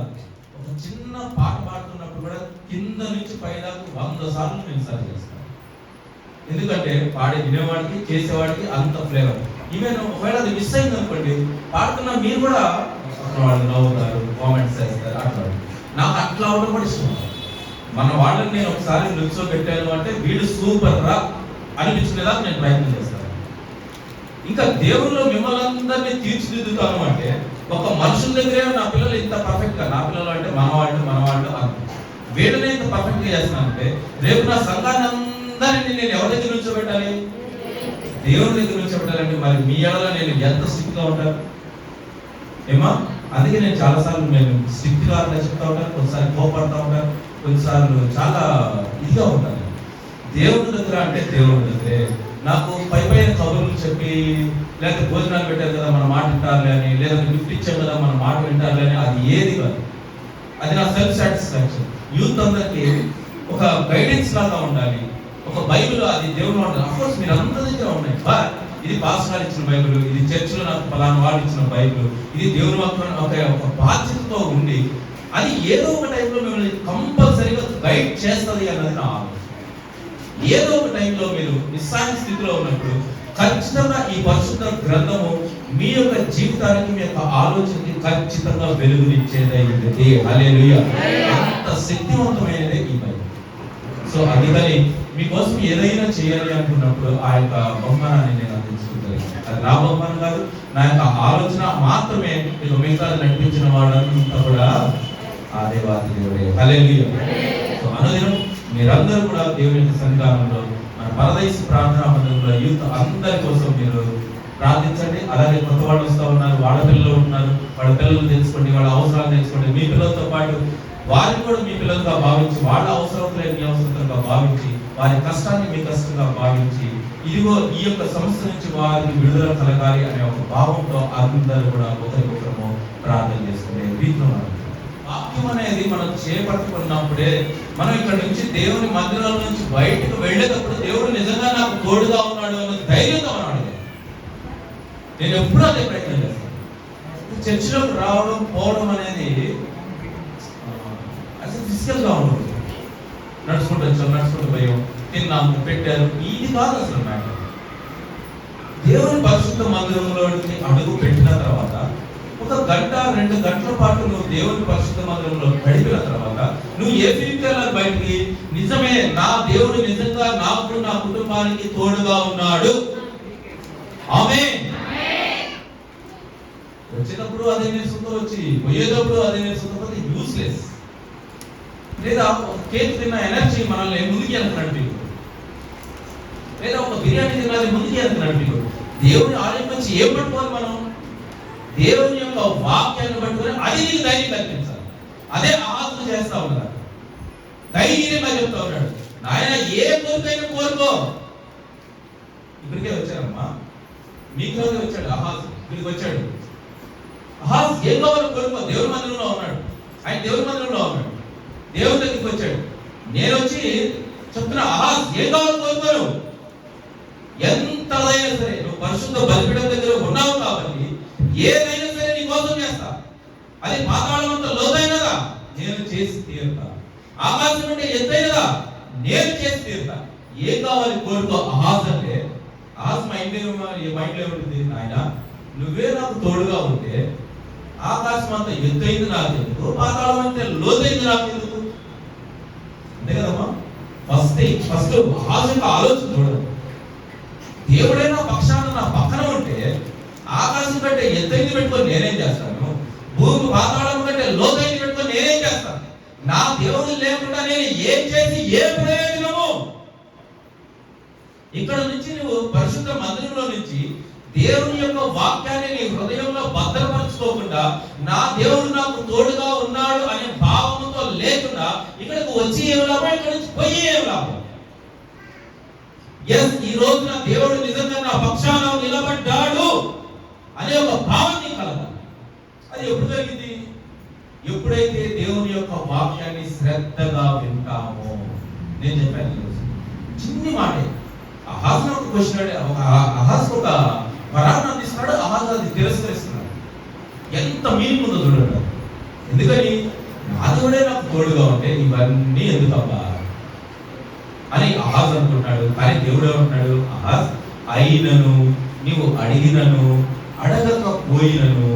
ఒక చిన్న పాట పాడుతున్నప్పుడు కూడా కింద నుంచి పైదాకు 100 సార్లు నేను సరి చేస్తాను. ఎందుకంటే పాడే వినేవాడికి చేసేవాడికి అంత ఫ్లేవర్. ఈవెన్ ఒకవేళ అది మిస్ అయింది అనుకోండి, పాడుతున్నా మీరు కూడా వాళ్ళు నవ్వుతారు, కామెంట్స్ చేస్తారు. అట్లా నాకు అట్లా అవడం కూడా ఇష్టం. మన వాళ్ళని నేను ఒకసారి నిల్చో పెట్టాను అంటే వీడు సూపర్ రా అనిపించుకునేదా నేను ప్రయత్నం చేస్తాను. ఇంకా దేవుళ్ళు మిమ్మల్ని అందరినీ తీర్చిదిద్దుతాను అంటే ఒక మనుషుల దగ్గరే నా పిల్లలు ఇంత పర్ఫెక్ట్ గా, నా పిల్లలు అంటే మనవాళ్ళు వీళ్ళని ఇంత పర్ఫెక్ట్ గా చేస్తానంటే రేపు నా సంఘాన్ని అందరినీ నేను ఎవరి దగ్గర నుంచోబెట్టాలి? దేవుని దగ్గర నుంచోబెట్టాలంటే మరి మీ ఎడలో నేను ఎంత స్ట్రిక్ట్ గా ఉంటాను ఏమా? అందుకే నేను చాలాసార్లు నేను స్ట్రిక్ట్ గా చెప్తా ఉంటాను, కొన్నిసార్లు కోపడతా ఉంటాను, కొన్నిసార్లు చాలా ఇదిగా ఉంటాను. దేవుని దగ్గర అంటే దేవుని దగ్గరే. నాకు పైన కబుర్లు చెప్పి లేకపోతే భోజనాలు పెట్టారు కదా మన మాట వింటారులే అని, లేదా గిఫ్ట్ ఇచ్చాం కదా మన మాట వింటారులే అని, అది ఏది కాదు. అది నా సెల్ఫ్ సాటిస్ఫాక్షన్. యూత్ అందరికి ఒక గైడెన్స్ లాగా ఉండాలి. ఒక బైబిల్ అది దేవుడు ఉంటుంది. అఫ్కోర్స్ మీరు అందరి దగ్గర ఉన్నాయి, బట్ ఇది పాస్టర్ ఇచ్చిన బైబిల్, ఇది చర్చిలో నాకు పలానా వాళ్ళు ఇచ్చిన బైబిల్, ఇది దేవుని ఒక బాధ్యతతో ఉండి అది ఏదో ఒక టైంలో మిమ్మల్ని కంపల్సరీగా గైడ్ చేస్తుంది అన్నది నా ఆలోచన. ఏదో ఒక టైంలో మీరు నిస్సాయ స్థితిలో ఉన్నప్పుడు ఖచ్చితంగా ఈ పరిశుద్ధ గ్రంథము మీ యొక్క జీవితానికి, మీ యొక్క ఆలోచనకి ఖచ్చితంగా వెలుగునిచ్చేదైనది. హల్లెలూయా. అంత శక్తివంతమైనదే ఈ బైబిల్. సో అందుకని మీకోసం ఏదైనా చేయాలి అనుకున్నప్పుడు ఆ యొక్క బహుమానాన్ని నేను అందించుకుంటాను. అది నా బహుమానం కాదు, నా యొక్క ఆలోచన మాత్రమే. మీకు మిగతా నడిపించిన వాడంతా కూడా ఆ దేవాది దేవుడే. హల్లెలూయా. సో అనుదినం మీరందరూ కూడా దేవుని యొక్క సన్నిధానంలో మన పరదేశ ప్రార్థనా మందిరంలో యూత్ అందరి కోసం మీరు ప్రార్థించండి. అలాగే కొత్త వాళ్ళు వస్తూ ఉన్నారు, వాళ్ళ పిల్లలు ఉంటున్నారు, వాళ్ళ పిల్లలు తెలుసుకోండి, వాళ్ళ అవసరాలు తెలుసుకోండి. మీ పిల్లలతో పాటు వారిని కూడా మీ పిల్లలుగా భావించి, వాళ్ళ అవసరతలే మీ అవసరంగా భావించి, వారి కష్టాన్ని మీ కష్టంగా భావించి, ఇదిగో ఈ యొక్క సమస్య నుంచి వారికి విడుదల కలగాలి అనే ఒక భావంతో అందరూ కూడా ఒకరికొకరు ప్రార్థన చేసుకునే రీతిలో వాక్యం అనేది మనం చేపట్టుకున్నప్పుడే మనం ఇక్కడ నుంచి దేవుని మందిరాల నుంచి బయటకు వెళ్ళేటప్పుడు దేవుడు నిజంగా నాకు తోడుగా ఉన్నాడు అన్న ధైర్యంగా ఉన్నాడు. నేను ఎప్పుడూ అదే ప్రయత్నం చేస్తాను. చర్చిలోకి రావడం పోవడం అనేది అసలు ఫిజికల్ గా ఉండదు. నడుచుకుంటూ వచ్చాం, నడుచుకుంటూ పోయాం, తిన్నాము, పెట్టారు, ఇది కాదు అసలు మ్యాటర్. దేవుని పరిశుద్ధ మందిరంలోకి అడుగు పెట్టిన తర్వాత 1 గంట 2 గంటల పాటు నువ్వు దేవుని పరిశుద్ధ మందిరంలో గడిపిన తర్వాత నువ్వు ఏ ఫీలింగ్ వెళ్ళాలి బయటికి? నిజమే, నా దేవుడు నిజంగా నాకు, నా కుటుంబానికి తోడుగా ఉన్నాడు. ఆమేన్. వచ్చేటప్పుడు అదే నేర్చుకుంటూ వచ్చి పోయేటప్పుడు అదే నేర్చుకుంటూ యూస్లెస్. లేదా ఒక కేక్ తిన్న ఎనర్జీ మనల్ని ముందుకు వెళ్తున్నాడు, లేదా ఒక బిర్యానీ తిన్నది ముందుకు వెళ్తున్నాడు. దేవుని ఆలయం నుంచి ఏం పట్టుకోవాలి మనం? దేవుని యొక్క వాక్యాన్ని పట్టుకొని అది నీకు ధైర్యం కల్పించాలి. అదే ఆహారం చేస్తా ఉన్నారు. ధైర్యంగా చెప్తా ఉన్నాడు, నాయన ఏ కోరికైనా కోరుకో. ఇక్కడికే వచ్చారమ్మా, మీకులోనే వచ్చాడు అహాజ్, ఇక్కడికి వచ్చాడు. అహాజ్ ఏం కావాలో కోరుకో. దేవుని మందిరంలో ఉన్నాడు, ఆయన దేవుని మందిరంలో ఉన్నాడు, దేవుని దగ్గరికి వచ్చాడు. నేను వచ్చి చెప్తున్నా, అహాజ్ ఏం కావాలో కోరుకోను. ఎంతదైనా సరే నువ్వు పరిశుద్ధ బలిపీఠం దగ్గర ఉన్నావు కాబట్టి ఏదైనా సరే నీ కోసం చేస్తా. అది పాతాళం అంత లోతైనదా, నేను చేసి తీరుతా. ఆకాశం అంటే ఎత్తైనదా, నేను చేసి తీరుతా. ఏం కావాలి కోరుకో అహాజ్ అంటే. అహాజ్ మైండ్ ఏముంటుంది, ఆయన నువ్వే నాకు తోడుగా ఉంటే ఆకాశం అంత ఎత్తైంది నాకెందుకు, పాతాళం అంతే లోతైంది నాకెందుకు. అంతే కదమ్మా. ఫస్ట్ అహాజ్ యొక్క ఆలోచన చూడదు. దేవుడే నా పక్షాన నా పక్కన ఉంటే ఆకాశం కంటే ఎత్తైంది పెట్టుకొని నేనేం చేస్తాను, భూమి పాతాళం కంటే లోతైంది పెట్టుకొని నేనేం చేస్తాను. నా దేవుడు లేకుండా నేను ఏం చేసి ఏ ప్రయోజనము? ఇక్కడ నుంచి నువ్వు పరిశుద్ధ మందిరంలో నుంచి దేవుని యొక్క వాక్యాన్ని నీ హృదయంలో భద్రపరచుకోకుండా నా దేవుడు నాకు తోడుగా ఉన్నాడు అనే భావంతో లేకుండా ఇక్కడికి వచ్చి ఏం లాభం, ఇక్కడ నుంచి పోయి ఏం లాభం? ఈ రోజున దేవుడు నిజంగా నా పక్షాన నిలబడ్డాడు అనే ఒక భావాన్ని కలగాలి. అది ఎప్పుడు జరిగింది? ఎప్పుడైతే దేవుని యొక్క వాక్యాన్ని శ్రద్ధగా వింటామో. నేను చెప్పాను చిన్ని మాటే. అహాజ్ ఒక క్వశ్చన్, అహాజ్ ఒక వరాన్ని అందిస్తున్నాడు, అహాజ్ అది తిరస్కరిస్తున్నాడు. ఎంత మీనింగ్ ఉందో చూడండి. ఎందుకని? నా దేవుడే నాకు తోడుగా ఉంటే ఇవన్నీ ఎందుకబ్బా అని అహాజ్ అనుకుంటాడు. కానీ దేవుడు ఏమంటున్నాడు, అహాజ్ అయినను నీవు అడిగినను అడగకపోయినను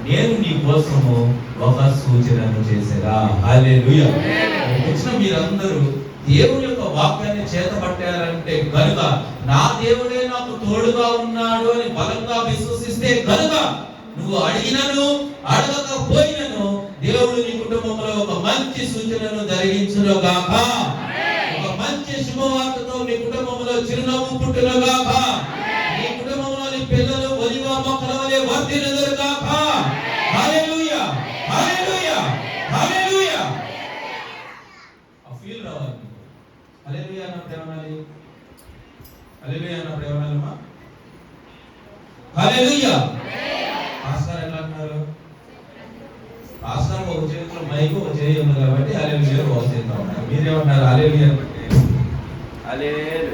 నేను నీ కోసము ఒక సూచనను చేసేదా. హల్లెలూయా. వచ్చిన మీరందరూ దేవుని యొక్క వాక్యాన్ని చేతపట్టారంటే గనుక, నా దేవుడే నాకు తోడుగా ఉన్నాడు అని బలంగా విశ్వసిస్తే గనుక నువ్వు అడిగినను అడగకపోయినను దేవుడు నీ కుటుంబంలో ఒక మంచి సూచనను జరిగించును గాక. ఒక మంచి శుభవార్తతో మీ కుటుంబంలో చిరునవ్వు పుట్టును గాక. మీ కుటుంబంలోని పిల్లలు ఒలివ మొక్కల వలె వర్ధిల్లుదురు గాక. హల్లెలూయా, హల్లెలూయా, హల్లెలూయా. ఆ ఫీల్ రావాలి. హల్లెలూయా అన్నప్పుడు ఏమనాలి? హల్లెలూయా అన్నప్పుడు ఏమనాలమ్మా? హల్లెలూయా. పాస్టర్ ఎట్లా అంటున్నారు? పాస్టర్ ఒక చేతిలో మైకు ఒక చేయి ఉంది కాబట్టి హల్లెలూయా ఒక చేతిలో ఉన్నారు. మీరేమంటారు? హల్లెలూయా అంటే హల్లెలూయా.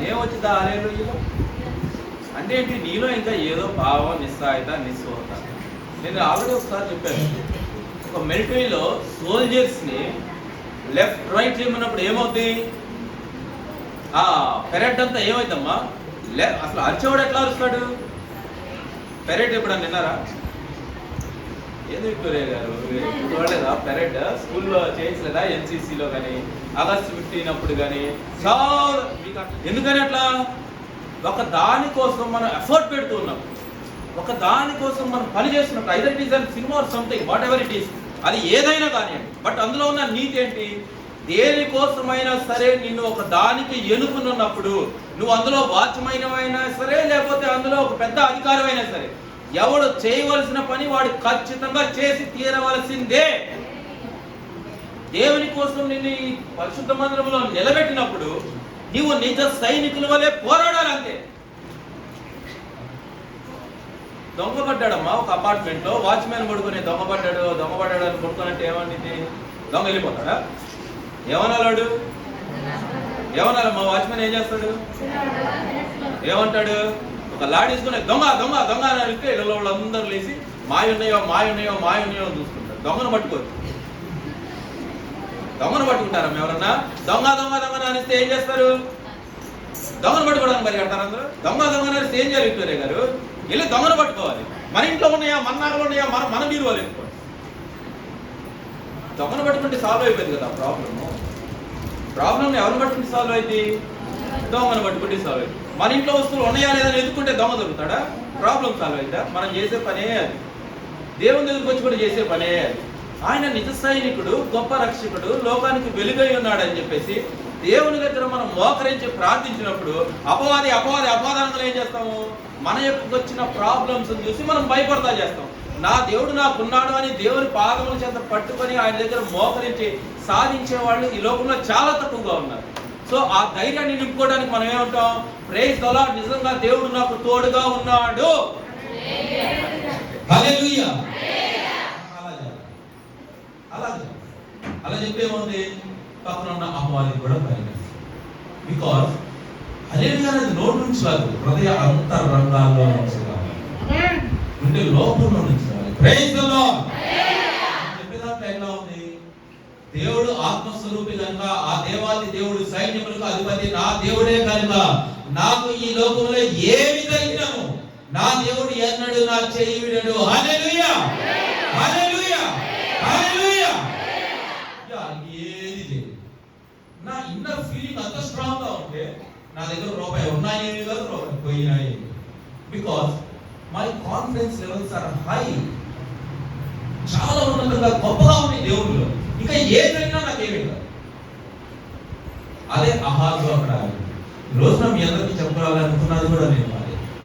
ఏమొచ్చిందా హల్లెలూయా అంటే ఏంటి? నీలో ఇంకా ఏదో భావం, నిస్సాయిత, నిస్సోహత. నేను ఆల్రెడీ ఒకసారి చెప్పాను, ఒక మిలిటరీలో సోల్జర్స్ని లెఫ్ట్ రైట్ చేయమన్నప్పుడు ఏమవుతుంది? ఆ పెరెడ్ అంతా ఏమైందమ్మా? అసలు అరిచేవాడు ఎట్లా అరుస్తాడు? పెరెడ్ ఎప్పుడన్నా విన్నారా? ఏది విక్టోరియా గారు చూడలేదా? పెరెడ్ స్కూల్లో చేయించలేదా? ఎన్సీసీలో కానీ ఆగస్ట్ 15 అప్పుడు కానీ చాలా. ఎందుకని అట్లా? ఒక దానికోసం మనం ఎఫర్ట్ పెడుతూ ఉన్నాం, ఒక దానికోసం మనం పని చేస్తున్నప్పుడు, either it is an cinema or something, what ever it is, అది ఏదైనా కానివ్వండి. బట్ అందులో ఉన్న నీతి ఏంటి? దేనికోసమైనా సరే నిన్ను ఒక దానికి ఎన్నుకున్నప్పుడు, నువ్వు అందులో వాచ్మైనమైనా సరే లేకపోతే అందులో ఒక పెద్ద అధికారమైనా సరే, ఎవడు చేయవలసిన పని వాడు ఖచ్చితంగా చేసి తీరవలసిందే. దేవుని కోసం నిన్ను ఈ పరిశుద్ధ మందిరంలో నిలబెట్టినప్పుడు నీవు నిజ సైనికుల వలె పోరాడాలంతే. దొంగపడ్డాడమ్మా ఒక అపార్ట్మెంట్ లో, వాచ్మెన్ పడుకుని దొంగపడ్డాడు అని పడుకున్నట్టు ఏమనింది? దొంగ వెళ్ళిపోతాడా? ఏమన్నాడు? ఏమన్నారమ్మా? వాచ్మెన్ ఏం చేస్తాడు? ఏమంటాడు? ఒక లాడ్ తీసుకుని దొంగ దొంగ దొంగ అని అడిగితే ఇళ్ళలో వాళ్ళందరూ లేచి మాయున్నాయో అని చూసుకుంటారు. దొంగను పట్టుకోరు. దొంగను పట్టుకుంటారమ్మా ఎవరన్నా? దొంగ దొంగ దొంగ అనిస్తే ఏం చేస్తారు? దొంగను పట్టుకోవడానికి మరి అంటారు అందరూ. దొంగ అనిస్తే ఏం చేయాలి విక్టోరియా గారు? వెళ్ళి దొంగను పట్టుకోవాలి. మన ఇంట్లో ఉన్నాయా, మన నాగలు ఉన్నాయా, మన మీరు వాళ్ళు వెళ్ళిపోవాలి. దొంగను పట్టుకుంటే సాల్వ్ అయిపోయింది కదా ప్రాబ్లం. ఎవరిని పట్టుకుంటే సాల్వ్ అయింది? దొంగను పట్టుకుంటే సాల్వ్ అయింది. మన ఇంట్లో వస్తువులు ఉన్నాయా లేదా ఎదుర్కొంటే దొంగ దొరుకుతాడా? ప్రాబ్లం సాల్వ్ అయిందా? మనం చేసే పనే అది. దేవుని దగ్గరికి వచ్చి కూడా చేసే పనే అది. ఆయన నిజ సైనికుడు, గొప్ప రక్షకుడు, లోకానికి వెలుగై ఉన్నాడని చెప్పేసి దేవుని దగ్గర మనం మోకరించి ప్రార్థించినప్పుడు అపవాదాలను ఏం చేస్తాము? మన యొక్క వచ్చిన ప్రాబ్లమ్స్ చూసి మనం భయపడతా చేస్తాం. నా దేవుడు నాకున్నాడు అని దేవుని పాదముల చేత పట్టుకొని ఆయన దగ్గర మోకరించి సాధించే వాళ్ళు ఈ లోకంలో చాలా తక్కువగా ఉన్నారు. సో ఆ ధైర్యాన్ని నింపుకోవడానికి మనం ఏమంటాం? ప్రైజ్ ది లార్డ్, నిజంగా దేవుడు నాకు తోడుగా ఉన్నాడు. హల్లెలూయా. అలా చెప్పేముంది? పక్కన ఉన్న అపవాదికి కూడా భయం. బికాస్ హల్లెలూయా అనేది నోటి నుంచి రాదు, హృదయ అంతరంగాల్లో నుంచి రావాలి, ఉండే లోపంలో నుంచి రావాలి. Praise the lord. చెప్పేదాంట్లో ఎట్లా ఉంది? దేవుడు ఆత్మస్వరూపి కనుక, ఆ దేవాది దేవుడు సైన్యములకు అధిపతి నా దేవుడే కనుక నాకు ఈ లోకంలో ఏమి కలిగినను నా దేవుడు ఎన్నడు నా చేయి విడడు. హల్లెలూయా, హల్లెలూయా, హల్లెలూయా. ఏది లేదు. నా ఇన్నర్ ఫీలింగ్ అంత స్ట్రాంగ్ గా ఉంటే నా దగ్గర రూపాయి ఉన్నాయి కాదు, రూపాయి పోయినాయి. Because my confidence levels are high. చాలా ఉన్నతంగా గొప్పగా ఉన్నాయి దేవుళ్ళు. ఇంకా ఏదైనా నాకేమీ కాదు. అదే అహాజు అక్కడ ఈ రోజున మీ అందరికీ చెప్పాలనుకున్నది కూడా నేను